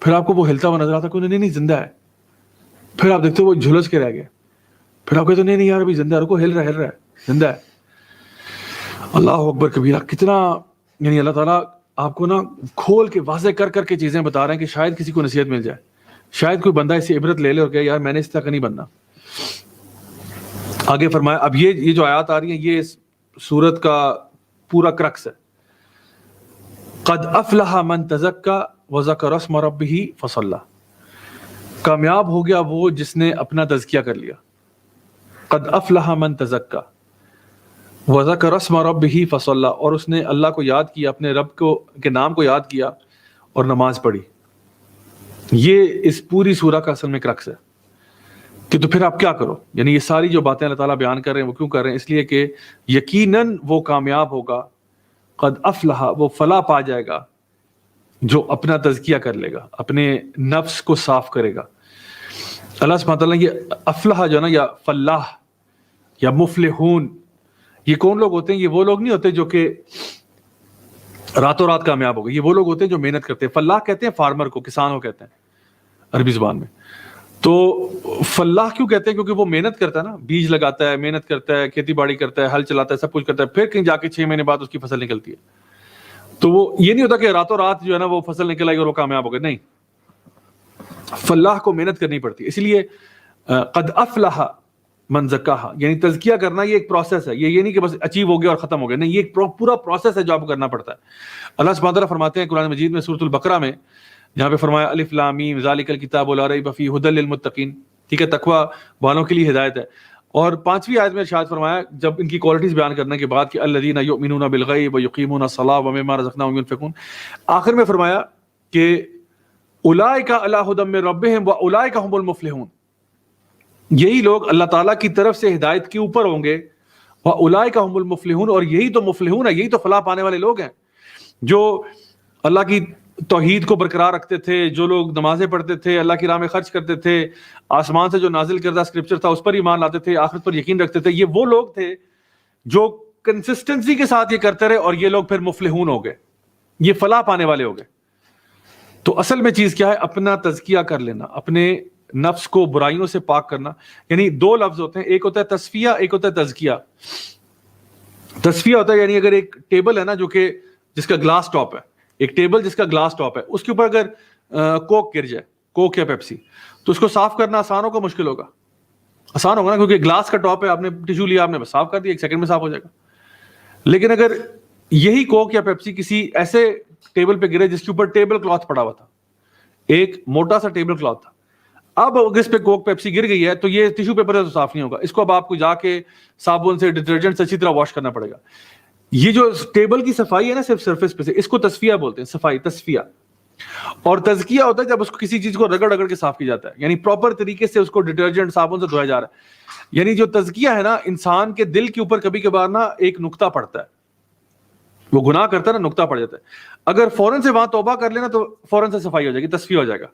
Speaker 1: پھر آپ کو وہ ہلتا ہوا نظر آتا ہے، نہیں زندہ ہے. پھر آپ دیکھتے ہو وہ جھلس کے رہ گیا، پھر آپ کہتے نہیں یار ابھی زندہ ہے، رکو ہل رہا ہے زندہ ہے. اللہ اکبر کبیرہ. کتنا یعنی اللہ تعالیٰ آپ کو نا کھول کے واضح کر کے چیزیں بتا رہے ہیں کہ شاید کسی کو نصیحت مل جائے، شاید کوئی بندہ اسے عبرت لے لے اور کہے یار میں نے اس طرح کا نہیں بننا. آگے فرمایا. اب یہ جو آیات آ رہی ہیں یہ سورت کا پورا کرکس ہے. قد افلح من تزکا وذکر اسم ربہ فصلی. کامیاب ہو گیا وہ جس نے اپنا تزکیہ کر لیا. قد افلح من تزکا وذکر اسم ربہ فصلی. اور اس نے اللہ کو یاد کیا، اپنے رب کے نام کو یاد کیا اور نماز پڑھی. یہ اس پوری سورہ کا اصل میں کرکس ہے کہ تو پھر آپ کیا کرو. یعنی یہ ساری جو باتیں اللہ تعالیٰ بیان کر رہے ہیں وہ کیوں کر رہے ہیں؟ اس لیے کہ یقیناً وہ کامیاب ہوگا. قد افلح، وہ فلاح پا جائے گا جو اپنا تزکیہ کر لے گا، اپنے نفس کو صاف کرے گا. اللہ سبحانہ تعالیٰ یہ افلح جو ہے نا، یا فلاح یا مفلحون، یہ کون لوگ ہوتے ہیں؟ یہ وہ لوگ نہیں ہوتے جو کہ راتوں رات کامیاب ہو گئے. یہ وہ لوگ ہوتے ہیں جو محنت کرتے ہیں. فلاح کہتے ہیں فارمر کو، کسان کو کہتے ہیں عربی زبان میں. تو فلاح کیوں کہتے ہیں؟ کیونکہ وہ محنت کرتا ہے نا، بیج لگاتا ہے، محنت کرتا ہے، کھیتی باڑی کرتا ہے، ہل چلاتا ہے، سب کچھ کرتا ہے، پھر کہیں جا کے 6 مہینے بعد اس کی فصل نکلتی ہے. تو وہ یہ نہیں ہوتا کہ راتوں رات جو ہے نا وہ فصل نکل آئی اور وہ کامیاب ہو گئے. نہیں، فلاح کو محنت کرنی پڑتی ہے. اسی لیے قد افلح من زکاہا، یعنی تزکیہ کرنا یہ ایک پروسیس ہے. یہ نہیں کہ بس اچیو ہو گیا اور ختم ہو گیا. نہیں، یہ ایک پورا پروسیس ہے جو آپ کو کرنا پڑتا ہے. اللہ سبحانہ تعالیٰ فرماتے ہیں قرآن مجید میں سورۃ البقرہ میں، جہاں پہ فرمایا الف لام میم ذالک الکتاب لا ریب فیہ ھدی للمتقین. ٹھیک ہے، تقویٰ والوں کے لیے ہدایت ہے. اور 5ویں آیت میں ارشاد فرمایا جب ان کی کوالٹیز بیان کرنے کے بعد کہ الذین یؤمنون بالغیب ویقیمون الصلاۃ ومما رزقناہم ینفقون، آخر میں فرمایا کہ اولئک علی ھدی من ربہم واولئک ھم المفلحون. یہی لوگ اللہ تعالیٰ کی طرف سے ہدایت کے اوپر ہوں گے. واولئک ھم المفلحون، اور یہی تو مفلحون ہے، یہی تو فلاح پانے والے لوگ ہیں جو اللہ کی توحید کو برقرار رکھتے تھے، جو لوگ نمازیں پڑھتے تھے، اللہ کی راہ میں خرچ کرتے تھے، آسمان سے جو نازل کردہ اسکرپچر تھا اس پر ایمان لاتے تھے، آخرت پر یقین رکھتے تھے. یہ وہ لوگ تھے جو کنسسٹنسی کے ساتھ یہ کرتے رہے، اور یہ لوگ پھر مفلحون ہو گئے، یہ فلاح پانے والے ہو گئے. تو اصل میں چیز کیا ہے؟ اپنا تزکیہ کر لینا، اپنے نفس کو برائیوں سے پاک کرنا. یعنی 2 لفظ ہوتے ہیں، ایک ہوتا ہے تصفیہ، ایک ہوتا ہے تزکیہ. تصفیہ ہوتا ہے یعنی اگر ایک ٹیبل ہے نا جو کہ جس کا گلاس ٹاپ ہے, ایک ٹیبل جس کا گلاس ٹاپ ہے, اس کے اوپر اگر کوک گر جائے, کوک یا پیپسی, تو اس کو صاف کرنا آسان ہوگا مشکل ہوگا؟ آسان ہوگا نا, کیونکہ گلاس کا ٹاپ ہے, آپ نے ٹیشو لیا, آپ نے بس صاف کر دیا, 1 سیکنڈ میں صاف ہو جائے گا. لیکن اگر یہی کوک یا پیپسی کسی ایسے ٹیبل پہ گرے جس کے اوپر ٹیبل کلاتھ پڑا ہوا تھا, ایک موٹا سا ٹیبل کلاتھ تھا, اب اگر اس پہ کوک پیپسی گر گئی ہے تو یہ ٹیشو پیپر سے تو صاف نہیں ہوگا, اس کو اب آپ کو جا کے صابن سے, ڈٹرجنٹ سے اچھی طرح واش کرنا پڑے گا. یہ جو ٹیبل کی صفائی ہے نا صرف سرفیس پہ سے, اس کو تصفیہ بولتے ہیں, صفائی, تصفیہ. اور تزکیہ ہوتا ہے جب اس کو کسی چیز کو رگڑ رگڑ کے صاف کیا جاتا ہے, یعنی پراپر طریقے سے اس کو ڈٹرجنٹ صابن سے دھویا جا رہا ہے. یعنی جو تزکیہ ہے نا, انسان کے دل کے اوپر کبھی کبھار نا ایک نقطہ پڑتا ہے, وہ گناہ کرتا ہے نا, نقطہ پڑ جاتا ہے. اگر فوراً سے وہاں توبہ کر لینا تو فوراً سے صفائی ہو جائے گی, تصفیہ ہو جائے گا.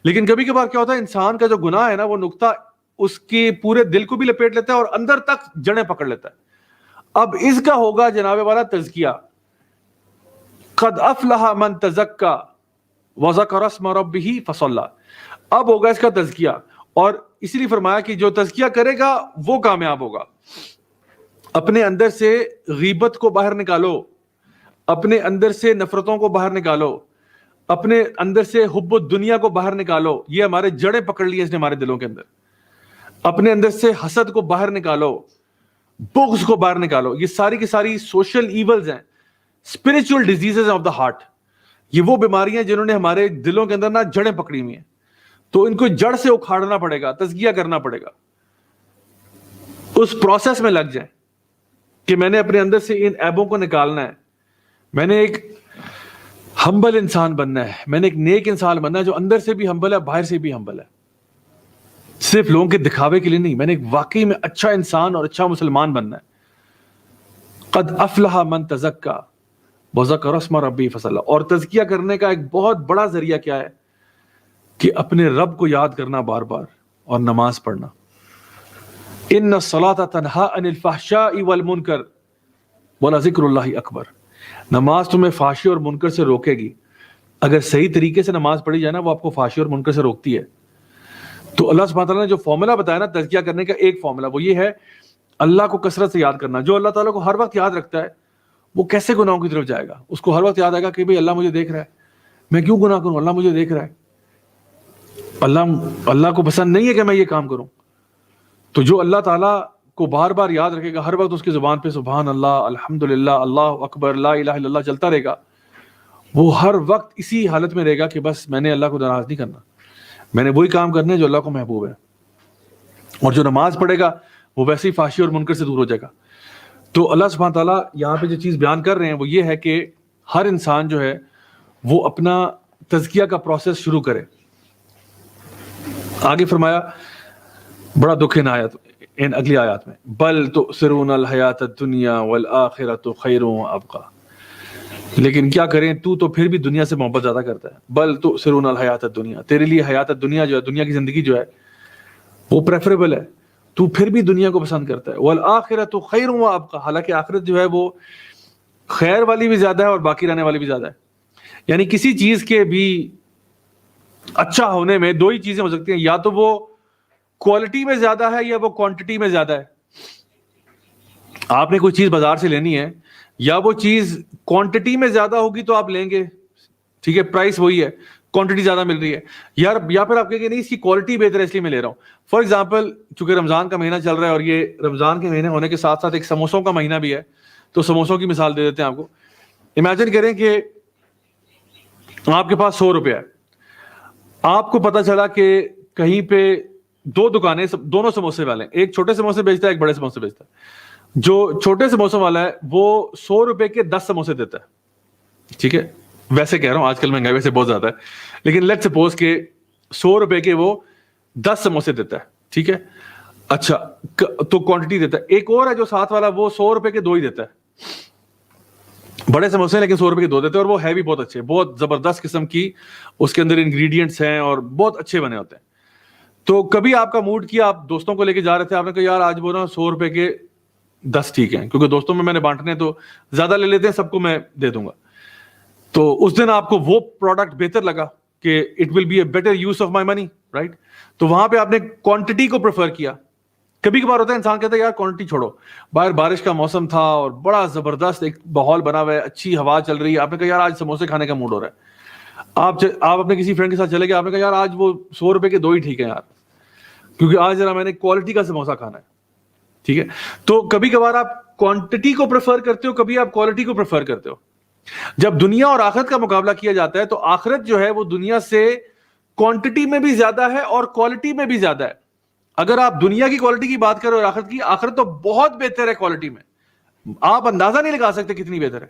Speaker 1: لیکن کبھی کبھار کیا ہوتا ہے, انسان کا جو گناہ ہے نا وہ نقطہ اس کے پورے دل کو بھی لپیٹ لیتا ہے اور اندر تک جڑیں پکڑ لیتا ہے. اب اس کا ہوگا جناب والا تزکیہ, قد افلح من تزکا وذکر اسم ربہ فصلی, اب ہوگا اس کا تزکیہ. اور اسی لیے فرمایا کہ جو تزکیہ کرے گا وہ کامیاب ہوگا. اپنے اندر سے غیبت کو باہر نکالو, اپنے اندر سے نفرتوں کو باہر نکالو, اپنے اندر سے حب الدنیا کو باہر نکالو, یہ ہمارے جڑیں پکڑ لی ہیں اس نے ہمارے دلوں کے اندر. اپنے اندر سے حسد کو باہر نکالو, بغض کو باہر نکالو. یہ ساری کی ساری سوشل ایولز ہیں, spiritual diseases of the heart. یہ وہ بیماریاں جنہوں نے ہمارے دلوں کے اندر نا جڑیں پکڑی ہوئی ہیں, تو ان کو جڑ سے اکھاڑنا پڑے گا, تزکیہ کرنا پڑے گا. اس پروسیس میں لگ جائیں کہ میں نے اپنے اندر سے ان عیبوں کو نکالنا ہے, میں نے ایک ہمبل انسان بننا ہے, میں نے ایک نیک انسان بننا ہے جو اندر سے بھی ہمبل ہے, باہر سے بھی ہمبل ہے, صرف لوگوں کے دکھاوے کے لیے نہیں. میں نے ایک واقعی میں اچھا انسان اور اچھا مسلمان بننا ہے. قد افلح من تزکا وذکر اسم ربہ فصلی. اور تزکیہ کرنے کا ایک بہت بڑا ذریعہ کیا ہے کہ اپنے رب کو یاد کرنا بار بار اور نماز پڑھنا. ان الصلاۃ تنہی عن الفحشاء والمنکر ولذکر اللہ اکبر. نماز تمہیں فحشی اور منکر سے روکے گی. اگر صحیح طریقے سے نماز پڑھی جائے نا, وہ آپ کو فحشی اور منکر سے روکتی ہے. تو اللہ سبحانہ تعالیٰ نے جو فارمولا بتایا نا تزکیہ کرنے کا, ایک فارمولا وہ یہ ہے, اللہ کو کثرت سے یاد کرنا. جو اللہ تعالیٰ کو ہر وقت یاد رکھتا ہے وہ کیسے گناہوں کی طرف جائے گا؟ اس کو ہر وقت یاد آئے گا کہ بھئی اللہ مجھے دیکھ رہا ہے, میں کیوں گناہ کروں, اللہ مجھے دیکھ رہا ہے, اللہ کو پسند نہیں ہے کہ میں یہ کام کروں. تو جو اللہ تعالیٰ کو بار بار یاد رکھے گا, ہر وقت اس کی زبان پہ سبحان اللہ, الحمدللہ, اللہ اکبر, لا الہ الا اللہ چلتا رہے گا, وہ ہر وقت اسی حالت میں رہے گا کہ بس میں نے اللہ کو ناراض نہیں کرنا, میں نے وہی کام کرنے جو اللہ کو محبوب ہے. اور جو نماز پڑھے گا وہ ویسے ہی فحشی اور منکر سے دور ہو جائے گا. تو اللہ سبحانہ تعالیٰ یہاں پہ جو چیز بیان کر رہے ہیں وہ یہ ہے کہ ہر انسان جو ہے وہ اپنا تزکیہ کا پروسیس شروع کرے. آگے فرمایا, بڑا دکھ ان اگلی آیات میں, بل تؤثرون الحیات الدنیا والآخرۃ خیر وابقیٰ. لیکن کیا کریں, تو پھر بھی دنیا سے محبت زیادہ کرتا ہے. بل تؤثرون الحیات الدنیا, تیرے لیے حیات الدنیا جو ہے, دنیا کی زندگی جو ہے وہ پریفریبل ہے, تو پھر بھی دنیا کو پسند کرتا ہے. والآخرۃ خیر وابقیٰ, حالانکہ آخرت جو ہے وہ خیر والی بھی زیادہ ہے اور باقی رہنے والی بھی زیادہ ہے. یعنی کسی چیز کے بھی اچھا ہونے میں دو ہی چیزیں ہو سکتی ہیں, یا تو وہ کوالٹی میں زیادہ ہے یا وہ کوانٹٹی میں زیادہ ہے. آپ نے کوئی چیز بازار سے لینی ہے, یا وہ چیز کوانٹٹی میں زیادہ ہوگی تو آپ لیں گے, ٹھیک ہے, پرائس وہی ہے, کوانٹٹی زیادہ مل رہی ہے, یا پھر آپ کہیں گے نہیں اس کی کوالٹی بہتر ہے اس لیے میں لے رہا ہوں. فار ایگزامپل, چونکہ رمضان کا مہینہ چل رہا ہے اور یہ رمضان کے مہینے ہونے کے ساتھ ساتھ ایک سموسوں کا مہینہ بھی ہے, تو سموسوں کی مثال دے دیتے ہیں آپ کو. امیجن کریں کہ آپ کے پاس 100 روپے ہے, آپ کو پتا چلا کہ کہیں پہ دو دکانیں, دونوں سموسے والے ہیں, ایک چھوٹے سموسے بیچتا ہے, ایک بڑے سموسے بیچتا ہے. جو چھوٹے سموسوں والا ہے وہ 100 روپے کے 10 سموسے دیتا ہے, ٹھیک ہے, ویسے کہہ رہا ہوں آج کل مہنگائی ویسے بہت زیادہ ہے, لیکن لیٹ سپوز کہ 100 روپے کے وہ 10 سموسے دیتا ہے, ٹھیک ہے, اچھا تو کوانٹٹی دیتا ہے. ایک اور ہے جو ساتھ والا, وہ 100 روپے کے 2 ہی دیتا ہے, بڑے سموسے ہیں لیکن 100 روپے کے 2 دیتے ہیں, اور وہ ہے بھی بہت اچھے, بہت زبردست قسم کی اس کے اندر انگریڈینٹس ہیں اور بہت اچھے بنے ہوتے ہیں. تو کبھی آپ کا موڈ کیا, آپ دوستوں کو لے کے جا رہے تھے, آپ نے کہا یار آج وہ نا 100 روپے کے 10 ٹھیک ہیں, کیونکہ دوستوں میں نے بانٹنے تو زیادہ لے لیتے ہیں, سب کو میں دے دوں گا. تو اس دن آپ کو وہ پروڈکٹ بہتر لگا کہ it will be a better use of my money, right. تو وہاں پہ آپ نے کوانٹٹی کو پریفر کیا, کبھی کبھار ہوتا ہے انسان کہتا ہے یار کوانٹٹی چھوڑو, باہر بارش کا موسم تھا اور بڑا زبردست ایک ماحول بنا ہوا ہے, اچھی ہوا چل رہی ہے, آپ نے کہا یار آج سموسے کھانے کا موڈ ہو رہا ہے, آپ اپنے کسی فرینڈ کے ساتھ چلے گئے, آپ نے کہا یار آج وہ 100 روپے کے 2 ہی ٹھیک ہے یار, کیونکہ آج ذرا میں نے کوالٹی کا سموسا کھانا ہے, ٹھیک ہے. تو کبھی کبھار آپ کوانٹٹی کو پریفر کرتے ہو, کبھی آپ کوالٹی کو پریفر کرتے ہو. جب دنیا اور آخرت کا مقابلہ کیا جاتا ہے تو آخرت جو ہے وہ دنیا سے کوانٹٹی میں بھی زیادہ ہے اور کوالٹی میں بھی زیادہ ہے. اگر آپ دنیا کی کوالٹی کی بات کرو اور آخرت کی, آخرت تو بہت بہتر ہے کوالٹی میں, آپ اندازہ نہیں لگا سکتے کتنی بہتر ہے.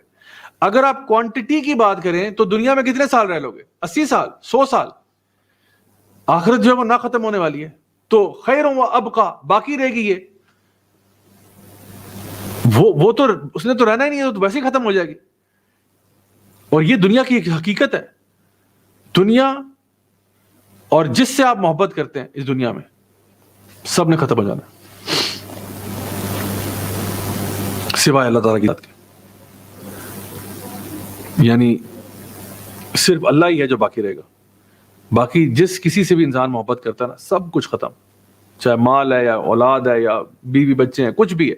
Speaker 1: اگر آپ کوانٹٹی کی بات کریں تو دنیا میں کتنے سال رہ لو گے؟ 80 سال, 100 سال. آخرت جو ہے وہ نہ ختم ہونے والی ہے, تو خیر و ابقا, باقی رہے گی یہ. وہ تو اس نے تو رہنا ہی نہیں ہے, تو ویسے ہی ختم ہو جائے گی. اور یہ دنیا کی ایک حقیقت ہے. دنیا اور جس سے آپ محبت کرتے ہیں اس دنیا میں سب نے ختم ہو جانا سوائے اللہ تعالیٰ کی ذات کے. یعنی صرف اللہ ہی ہے جو باقی رہے گا. باقی جس کسی سے بھی انسان محبت کرتا ہے نا, سب کچھ ختم, چاہے مال ہے یا اولاد ہے یا بیوی بچے ہیں, کچھ بھی ہے,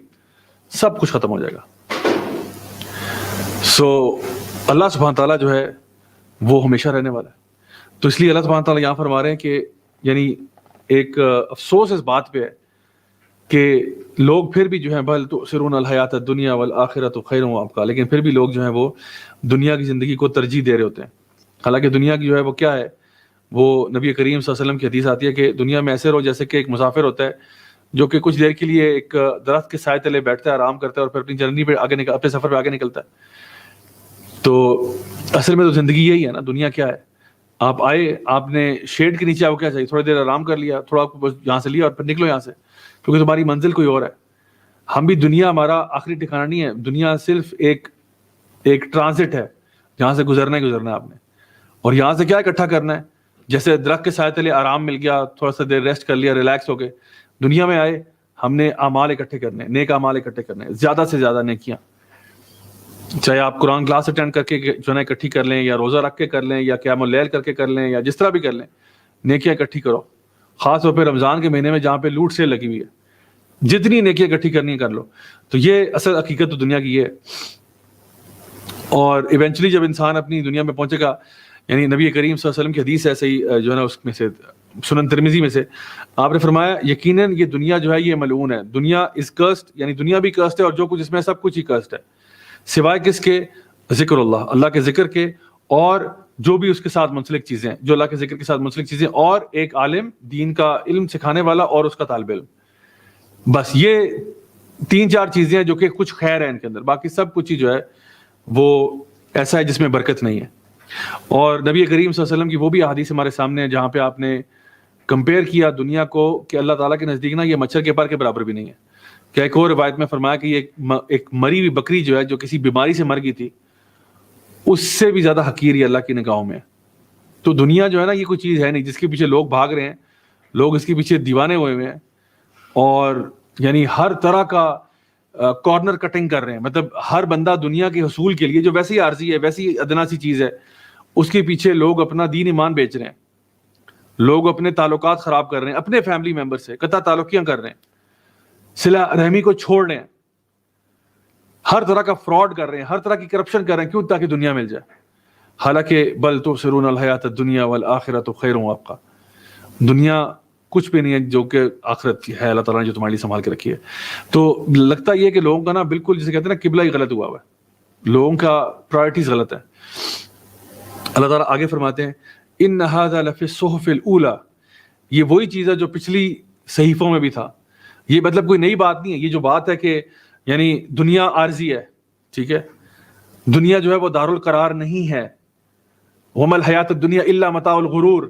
Speaker 1: سب کچھ ختم ہو جائے گا. سو اللہ سبحانہ تعالیٰ جو ہے وہ ہمیشہ رہنے والا ہے. تو اس لیے اللہ سبحانہ تعالیٰ یہاں فرما رہے ہیں کہ یعنی ایک افسوس اس بات پہ ہے کہ لوگ پھر بھی جو ہے بل تؤثرون الحیات الدنیا والآخرۃ خیر وابقیٰ, لیکن پھر بھی لوگ جو ہیں وہ دنیا کی زندگی کو ترجیح دے رہے ہوتے ہیں. حالانکہ دنیا کی جو ہے وہ کیا ہے, وہ نبی کریم صلی اللہ علیہ وسلم کی حدیث آتی ہے کہ دنیا میں ایسے رہو جیسے کہ ایک مسافر ہوتا ہے جو کہ کچھ دیر کے لیے ایک درخت کے سائے تلے بیٹھتا ہے, آرام کرتا ہے اور پھر اپنی جرنی پہ اپنے سفر پہ آگے نکلتا ہے. تو اصل میں تو زندگی یہی ہے نا. دنیا کیا ہے, آپ آئے, آپ نے شیڈ کے نیچے آپ کو کیا چاہیے, تھوڑی دیر آرام کر لیا, تھوڑا یہاں سے لیا اور پھر نکلو یہاں سے, کیونکہ تمہاری منزل کوئی اور ہے. ہم بھی, دنیا ہمارا آخری ٹھکانہ نہیں ہے. دنیا صرف ایک ٹرانزٹ ہے, جہاں سے گزرنا ہے آپ نے, اور یہاں سے کیا اکٹھا کرنا ہے. جیسے درخت کے سائے تلے آرام مل گیا, تھوڑا سا دیر ریسٹ کر لیا, ریلیکس ہو گئے. دنیا میں آئے, ہم نے اعمال اکٹھے کرنے, نیک اعمال اکٹھے کرنے, زیادہ سے زیادہ نیکیاں, چاہے آپ قرآن کلاس اٹینڈ کر کے جو ہے اکٹھی کر لیں, یا روزہ رکھ کے کر لیں, یا قیام اللیل کر کے کر لیں, یا جس طرح بھی کر لیں, نیکیاں اکٹھی کرو. خاص طور پہ رمضان کے مہینے میں جہاں پہ لوٹ سیل لگی ہوئی ہے, جتنی نیکیاں اکٹھی کرنی کر لو. تو یہ اصل حقیقت تو دنیا کی یہ ہے. اور ایونچولی جب انسان اپنی دنیا میں پہنچے گا, یعنی نبی کریم صلی اللہ علیہ وسلم کی حدیث ہے صحیح جو ہے نا, اس میں سے سنن ترمذی میں سے آپ نے فرمایا یقیناً یہ دنیا جو ہے یہ ملعون ہے. دنیا از کرسڈ, یعنی دنیا بھی کرسڈ ہے اور جو کچھ اس میں سب کچھ ہی کرسڈ ہے, سوائے کس کے؟ ذکر اللہ, اللہ کے ذکر کے, اور جو بھی اس کے ساتھ منسلک چیزیں ہیں, جو اللہ کے ذکر کے ساتھ منسلک چیزیں, اور ایک عالم, دین کا علم سکھانے والا, اور اس کا طالب علم. بس یہ 3-4 چیزیں ہیں جو کہ کچھ خیر ہے ان کے اندر. باقی سب کچھ ہی جو ہے وہ ایسا ہے جس میں برکت نہیں ہے. اور نبی کریم صلی اللہ علیہ وسلم کی وہ بھی احادیث ہمارے سامنے ہے جہاں پہ آپ نے کمپیئر کیا دنیا کو کہ اللہ تعالیٰ کے نزدیک نا یہ مچھر کے پر کے برابر بھی نہیں ہے. کہ ایک اور روایت میں فرمایا کہ یہ ایک مری ہوئی بکری جو ہے, جو کسی بیماری سے مر گئی تھی, اس سے بھی زیادہ حقیر یہ اللہ کی نگاہوں میں. تو دنیا جو ہے نا یہ کوئی چیز ہے نہیں جس کے پیچھے لوگ بھاگ رہے ہیں, لوگ اس کے پیچھے دیوانے ہوئے ہیں, اور یعنی ہر طرح کا کارنر کٹنگ کر رہے ہیں. مطلب ہر بندہ دنیا کے حصول کے لیے جو ویسی عارضی ہے, ویسی ادنا سی چیز ہے, اس کے پیچھے لوگ اپنا دین ایمان بیچ رہے ہیں, لوگ اپنے تعلقات خراب کر رہے ہیں, اپنے فیملی ممبر سے قطع تعلقیاں کر رہے ہیں, صلہ رحمی کو چھوڑ رہے ہیں, ہر طرح کا فراڈ کر رہے ہیں, ہر طرح کی کرپشن کر رہے ہیں. کیوں؟ تاکہ دنیا مل جائے. حالانکہ بل تؤثرون الحیات الدنیا والآخرۃ خیر وابقیٰ, دنیا کچھ بھی نہیں ہے جو کہ آخرت ہے اللہ تعالیٰ نے جو تمہارے لیے سنبھال کے رکھی ہے. تو لگتا یہ کہ لوگوں کا نا بالکل جسے کہتے ہیں نا قبلہ ہی غلط ہوا ہے, لوگوں کا پرائرٹیز غلط ہے. اللہ تعالیٰ آگے فرماتے ہیں ان ھذا لفی الصحف الاولیٰ, یہ وہی چیز ہے جو پچھلی صحیفوں میں بھی تھا. یہ مطلب کوئی نئی بات نہیں ہے. یہ جو بات ہے کہ یعنی دنیا عارضی ہے, ٹھیک ہے, دنیا جو ہے وہ دارالقرار نہیں ہے. وما الحیات الدنیا الا متاع الغرور,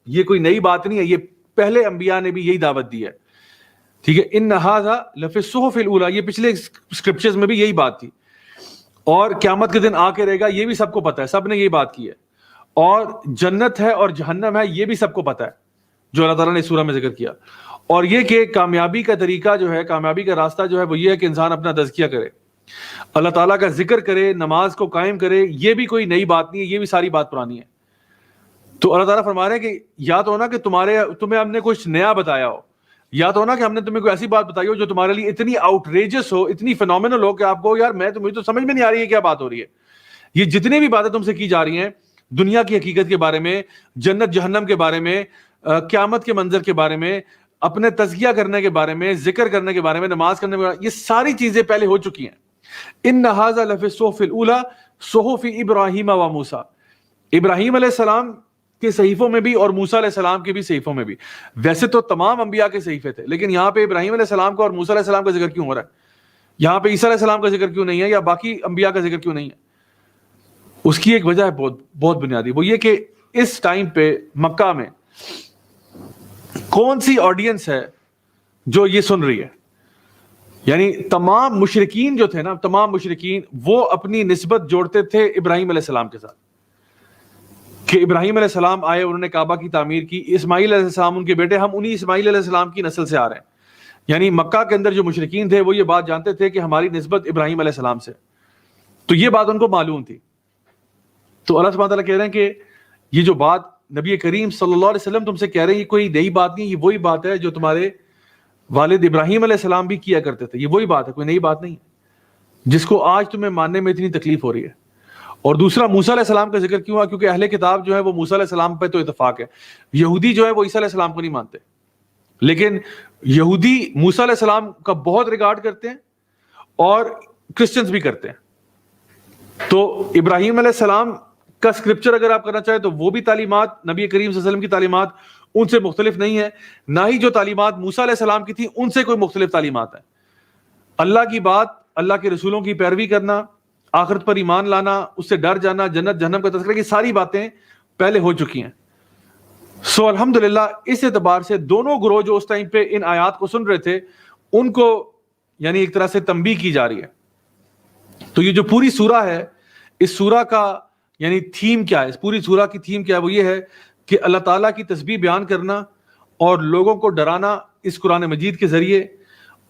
Speaker 1: یہ کوئی نئی بات نہیں ہے, یہ پہلے انبیاء نے بھی یہی دعوت دی ہے, ٹھیک ہے. ان ھذا لفی الصحف الاولیٰ, یہ پچھلے اسکرپچرز میں بھی یہی بات تھی, اور قیامت کے دن آ کے رہے گا یہ بھی سب کو پتہ ہے, سب نے یہی بات کی ہے. اور جنت ہے اور جہنم ہے یہ بھی سب کو پتہ ہے جو اللہ تعالیٰ نے اس سورہ میں ذکر کیا. اور یہ کہ کامیابی کا طریقہ جو ہے, کامیابی کا راستہ جو ہے وہ یہ ہے کہ انسان اپنا تزکیہ کرے, اللہ تعالیٰ کا ذکر کرے, نماز کو قائم کرے. یہ بھی کوئی نئی بات نہیں ہے, یہ بھی ساری بات پرانی ہے. تو اللہ تعالیٰ فرما رہے ہیں کہ یا تو ہونا کہ تمہیں ہم نے کچھ نیا بتایا ہو, یا تو نا کہ ہم نے تمہیں کوئی ایسی بات بتائی ہو جو تمہارے لیے اتنی آؤٹریجس ہو, اتنی فینومینل ہو کہ آپ کو یار مجھے تو سمجھ میں نہیں آ رہی ہے کیا بات ہو رہی ہے. یہ جتنی بھی باتیں تم سے کی جا رہی ہیں دنیا کی حقیقت کے بارے میں, جنت جہنم کے بارے میں, قیامت کے منظر کے بارے میں, اپنے تزکیہ کرنے کے بارے میں, ذکر کرنے کے بارے میں, نماز کرنے کے بارے میں, یہ ساری چیزیں پہلے ہو چکی ہیں. ان ھذا لفی الصحف الاولی صحف ابراہیم و موسیٰ, ابراہیم علیہ السلام کے صحیفوں میں بھی اور موسیٰ علیہ السلام کے بھی صحیفوں میں بھی. ویسے تو تمام انبیاء کے صحیفے تھے, لیکن یہاں پہ ابراہیم علیہ السلام کا اور موسیٰ علیہ السلام کا ذکر کیوں ہو رہا ہے؟ یہاں پہ عیسیٰ علیہ السلام کا ذکر کیوں نہیں ہے, یا باقی انبیاء کا ذکر کیوں نہیں ہے؟ اس کی ایک وجہ ہے بہت بہت بنیادی, وہ یہ کہ اس ٹائم پہ مکہ میں کون سی آڈینس ہے جو یہ سن رہی ہے. یعنی تمام مشرکین جو تھے نا, تمام مشرکین وہ اپنی نسبت جوڑتے تھے ابراہیم علیہ السلام کے ساتھ, کہ ابراہیم علیہ السلام آئے, انہوں نے کعبہ کی تعمیر کی, اسماعیل علیہ السلام ان کے بیٹے, ہم انہی اسماعیل علیہ السلام کی نسل سے آ رہے ہیں. یعنی مکہ کے اندر جو مشرکین تھے وہ یہ بات جانتے تھے کہ ہماری نسبت ابراہیم علیہ السلام سے, تو یہ بات ان کو معلوم تھی. تو اللہ سبحانہ تعالیٰ کہہ رہے ہیں کہ یہ جو بات نبی کریم صلی اللہ علیہ وسلم تم سے کہہ رہے ہیں یہ کوئی نئی بات نہیں, یہ وہی بات ہے جو تمہارے والد ابراہیم علیہ السلام بھی کیا کرتے تھے. یہ وہی بات ہے, کوئی نئی بات نہیں ہے جس کو آج تمہیں ماننے میں اتنی تکلیف ہو رہی ہے. اور دوسرا موسیٰ علیہ السلام کا ذکر کیوں ہوا؟ کیونکہ اہل کتاب جو ہے وہ موسیٰ علیہ السلام پہ تو اتفاق ہے, یہودی جو ہے وہ عیسیٰ علیہ السلام کو نہیں مانتے, لیکن یہودی موسیٰ علیہ السلام کا بہت ریگارڈ کرتے ہیں اور کرسچنز بھی کرتے ہیں. تو ابراہیم علیہ السلام کا اسکرپچر اگر آپ کرنا چاہیں تو وہ بھی تعلیمات نبی کریم صلی اللہ علیہ وسلم کی تعلیمات ان سے مختلف نہیں ہے, نہ ہی جو تعلیمات موسیٰ علیہ السلام کی تھی ان سے کوئی مختلف تعلیمات ہیں. اللہ کی بات, اللہ کے رسولوں کی پیروی کرنا, آخرت پر ایمان لانا, اس سے ڈر جانا, جنت جہنم کا تذکرہ, کی ساری باتیں پہلے ہو چکی ہیں. سو الحمدللہ اس اعتبار سے دونوں گروہ جو اس ٹائم پہ ان آیات کو سن رہے تھے ان کو یعنی ایک طرح سے تنبیہ کی جا رہی ہے. تو یہ جو پوری سورہ ہے, اس سورہ کا یعنی تھیم کیا ہے, اس پوری سورہ کی تھیم کیا ہے؟ وہ یہ ہے کہ اللہ تعالیٰ کی تسبیح بیان کرنا اور لوگوں کو ڈرانا اس قرآن مجید کے ذریعے,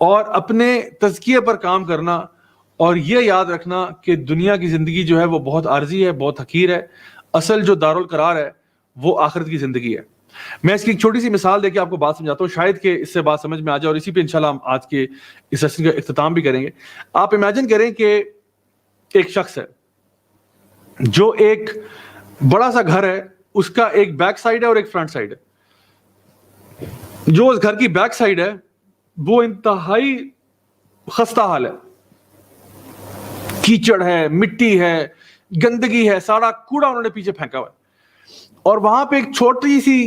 Speaker 1: اور اپنے تزکیے پر کام کرنا, اور یہ یاد رکھنا کہ دنیا کی زندگی جو ہے وہ بہت عارضی ہے, بہت حقیر ہے, اصل جو دارالقرار ہے وہ آخرت کی زندگی ہے. میں اس کی ایک چھوٹی سی مثال دے کے آپ کو بات سمجھاتا ہوں, شاید کہ اس سے بات سمجھ میں آ جائے, اور اسی پہ انشاءاللہ ہم آج کے اس سیشن کا اختتام بھی کریں گے. آپ امیجن کریں کہ ایک شخص ہے جو ایک بڑا سا گھر ہے, اس کا ایک بیک سائڈ ہے اور ایک فرنٹ سائڈ ہے. جو اس گھر کی بیک سائڈ ہے وہ انتہائی خستہ حال ہے, کیچڑ ہے, مٹی ہے, گندگی ہے, سارا کوڑا انہوں نے پیچھے پھینکا ہوا ہے. اور وہاں پہ ایک چھوٹی سی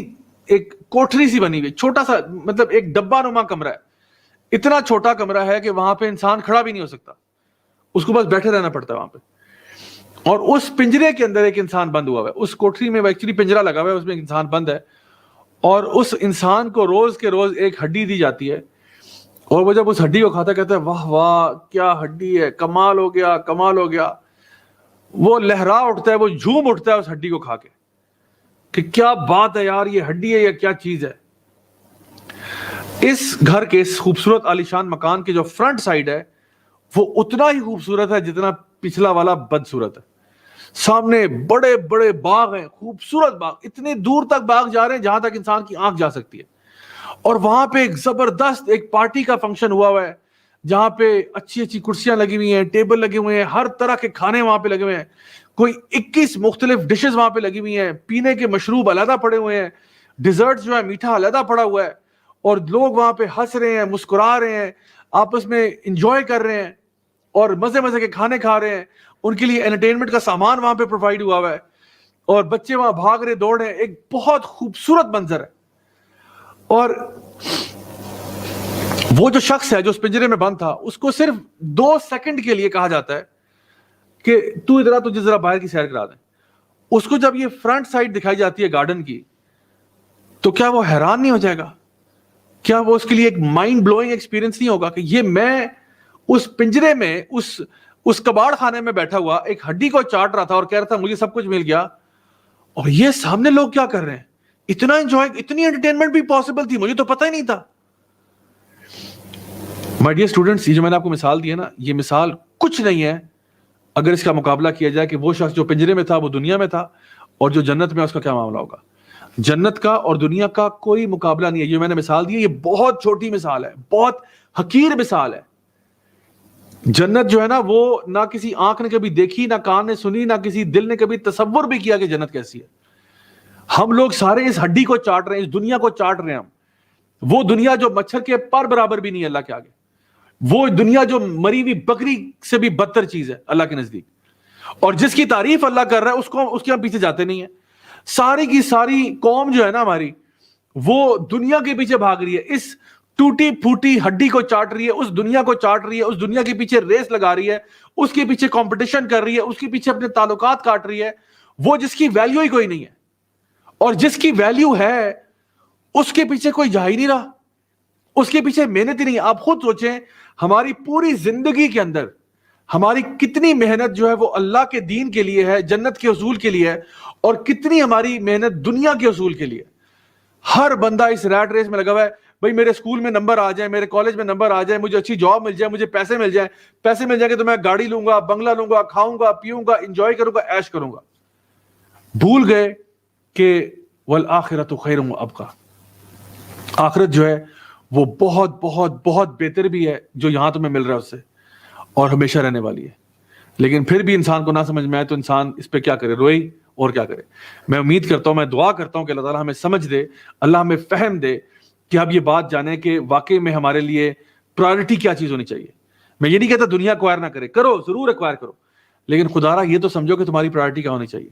Speaker 1: ایک کوٹھری سی بنی ہوئی, چھوٹا سا مطلب ایک ڈبہ نما کمرہ ہے. اتنا چھوٹا کمرہ ہے کہ وہاں پہ انسان کھڑا بھی نہیں ہو سکتا, اس کو بس بیٹھے رہنا پڑتا ہے وہاں پہ. اور اس پنجرے کے اندر ایک انسان بند ہوا ہوا ہے. اس کوٹھری میں ایکچولی پنجرا لگا ہوا ہے, اس میں ایک انسان بند ہے, اور اس انسان کو روز کے روز ایک ہڈی دی جاتی ہے, اور وہ جب اس ہڈی کو کھاتا کہتا ہے واہ واہ کیا ہڈی ہے, کمال ہو گیا, کمال ہو گیا. وہ لہرا اٹھتا ہے, وہ جھوم اٹھتا ہے اس ہڈی کو کھا کے کہ کیا بات ہے یار, یہ ہڈی ہے یا کیا چیز ہے. اس گھر کے اس خوبصورت عالیشان مکان کے جو فرنٹ سائڈ ہے وہ اتنا ہی خوبصورت ہے جتنا پچھلا والا بدصورت ہے. سامنے بڑے بڑے باغ ہیں, خوبصورت باغ, اتنے دور تک باغ جا رہے ہیں جہاں تک انسان کی آنکھ جا سکتی ہے. اور وہاں پہ ایک زبردست ایک پارٹی کا فنکشن ہوا ہے جہاں پہ اچھی اچھی کرسیاں لگی ہوئی ہیں, ٹیبل لگے ہوئے ہیں, ہر طرح کے کھانے وہاں پہ لگے ہوئے ہیں, کوئی 21 مختلف ڈشز وہاں پہ لگی ہوئی ہیں, پینے کے مشروب علیحدہ پڑے ہوئے ہیں, ڈیزرٹ جو ہے میٹھا علیحدہ پڑا ہوا ہے, اور لوگ وہاں پہ ہنس رہے ہیں, مسکرا رہے ہیں, آپس میں انجوائے کر رہے ہیں, اور مزے مزے کے کھانے کھا رہے ہیں. ان کے لیے انٹرٹینمنٹ کا سامان وہاں پہ پرووائڈ ہوا ہوا ہے, اور بچے وہاں بھاگ رہے, دوڑ رہے ہیں. ایک بہت خوبصورت منظر ہے. اور وہ جو شخص ہے جو اس پنجرے میں بند تھا, اس کو صرف 2 سیکنڈ کے لیے کہا جاتا ہے کہ تو ادھر آ, تجھے ذرا باہر کی سیر کرا دیں. اس کو جب یہ فرنٹ سائڈ دکھائی جاتی ہے گارڈن کی, تو کیا وہ حیران نہیں ہو جائے گا؟ کیا وہ اس کے لیے ایک مائنڈ بلوئنگ ایکسپیرینس نہیں ہوگا کہ یہ میں اس پنجرے میں اس کباڑ خانے میں بیٹھا ہوا ایک ہڈی کو چاٹ رہا تھا اور کہہ رہا تھا مجھے سب کچھ مل گیا, اور یہ سامنے لوگ کیا کر رہے ہیں, اتنا انجوائے, اتنی انٹرٹینمنٹ بھی پاسبل تھی, مجھے تو پتہ ہی نہیں تھا. مائی ڈیئر اسٹوڈنٹس, یہ جو میں نے آپ کو مثال دی ہے نا, یہ مثال کچھ نہیں ہے اگر اس کا مقابلہ کیا جائے کہ وہ شخص جو پنجرے میں تھا وہ دنیا میں تھا, اور جو جنت میں اس کا کیا معاملہ ہوگا. جنت کا اور دنیا کا کوئی مقابلہ نہیں ہے. یہ میں نے مثال دی ہے, یہ بہت چھوٹی مثال ہے, بہت حقیر مثال ہے. جنت جو ہے نا وہ نہ کسی آنکھ نے کبھی دیکھی, نہ کان نے سنی, نہ کسی دل نے کبھی تصور بھی کیا کہ جنت کیسی ہے. ہم لوگ سارے اس ہڈی کو چاٹ رہے ہیں, اس دنیا کو چاٹ رہے ہیں ہم. وہ دنیا جو مچھر کے پر برابر بھی نہیں ہے اللہ کے آگے, وہ دنیا جو مری ہوئی بکری سے بھی بدتر چیز ہے اللہ کے نزدیک. اور جس کی تعریف اللہ کر رہا ہے اس کے ہم پیچھے جاتے نہیں ہیں. ساری کی ساری قوم جو ہے نا ہماری, وہ دنیا کے پیچھے بھاگ رہی ہے, اس ٹوٹی پھوٹی ہڈی کو چاٹ رہی ہے, اس دنیا کو چاٹ رہی ہے, اس دنیا کے پیچھے ریس لگا رہی ہے, اس کے پیچھے کمپٹیشن کر رہی ہے, اس کے پیچھے اپنے تعلقات کاٹ رہی ہے, وہ جس کی ویلیو ہی کوئی نہیں ہے. اور جس کی ویلیو ہے اس کے پیچھے کوئی جا ہی نہیں رہا, اس کے پیچھے محنت ہی نہیں. آپ خود سوچیں ہماری پوری زندگی کے اندر ہماری کتنی محنت جو ہے وہ اللہ کے دین کے لیے ہے, جنت کے حصول کے لیے ہے, اور کتنی ہماری محنت دنیا کے حصول کے لیے. ہر بندہ اس ریٹ ریس میں لگا ہوا ہے, بھائی میرے اسکول میں نمبر آ جائے, میرے کالج میں نمبر آ جائے, مجھے اچھی جاب مل جائے, مجھے پیسے مل جائیں, پیسے مل جائیں گے تو میں گاڑی لوں گا, بنگلہ لوں گا, کھاؤں گا, پیوں گا, انجوائے کروں گا, عیش کروں گا. بھول گئے کہ والآخرۃ خیر وابقیٰ, آخرت جو ہے وہ بہت بہت بہت بہتر بھی ہے جو یہاں تمہیں مل رہا ہے اس سے, اور ہمیشہ رہنے والی ہے. لیکن پھر بھی انسان کو نہ سمجھ میں آئے تو انسان اس پہ کیا کرے, روئے اور کیا کرے. میں امید کرتا ہوں, میں دعا کرتا ہوں کہ اللہ تعالیٰ ہمیں سمجھ دے, اللہ ہمیں فہم دے کہ اب یہ بات جانیں کہ واقعی میں ہمارے لیے پرائرٹی کیا چیز ہونی چاہیے. میں یہ نہیں کہتا دنیا ایکوائر نہ کرے, کرو ضرور ایکوائر کرو, لیکن خدا را یہ تو سمجھو کہ تمہاری پرائرٹی کیا ہونی چاہیے.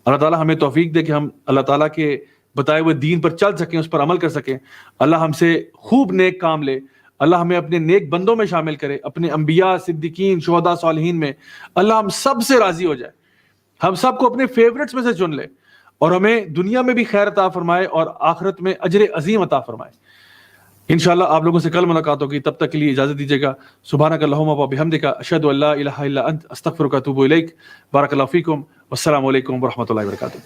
Speaker 1: اللہ تعالیٰ ہمیں توفیق دے کہ ہم اللہ تعالیٰ کے بتائے ہوئے دین پر چل سکیں, اس پر عمل کر سکیں. اللہ ہم سے خوب نیک کام لے, اللہ ہمیں اپنے نیک بندوں میں شامل کرے, اپنے انبیاء, صدیقین, شہداء, صالحین میں. اللہ ہم سب سے راضی ہو جائے, ہم سب کو اپنے فیورٹس میں سے چن لے, اور ہمیں دنیا میں بھی خیر عطا فرمائے اور آخرت میں اجر عظیم عطا فرمائے. انشاءاللہ آپ لوگوں سے کل ملاقات ہوگی, تب تک کے لیے اجازت دیجیے گا. سبحانک اللہم و بحمدک, اشہد ان لا الہ الا انت, استغفرک و اتوب الیک. بارک اللہ فیکم, والسلام علیکم ورحمۃ اللہ وبرکاتہ.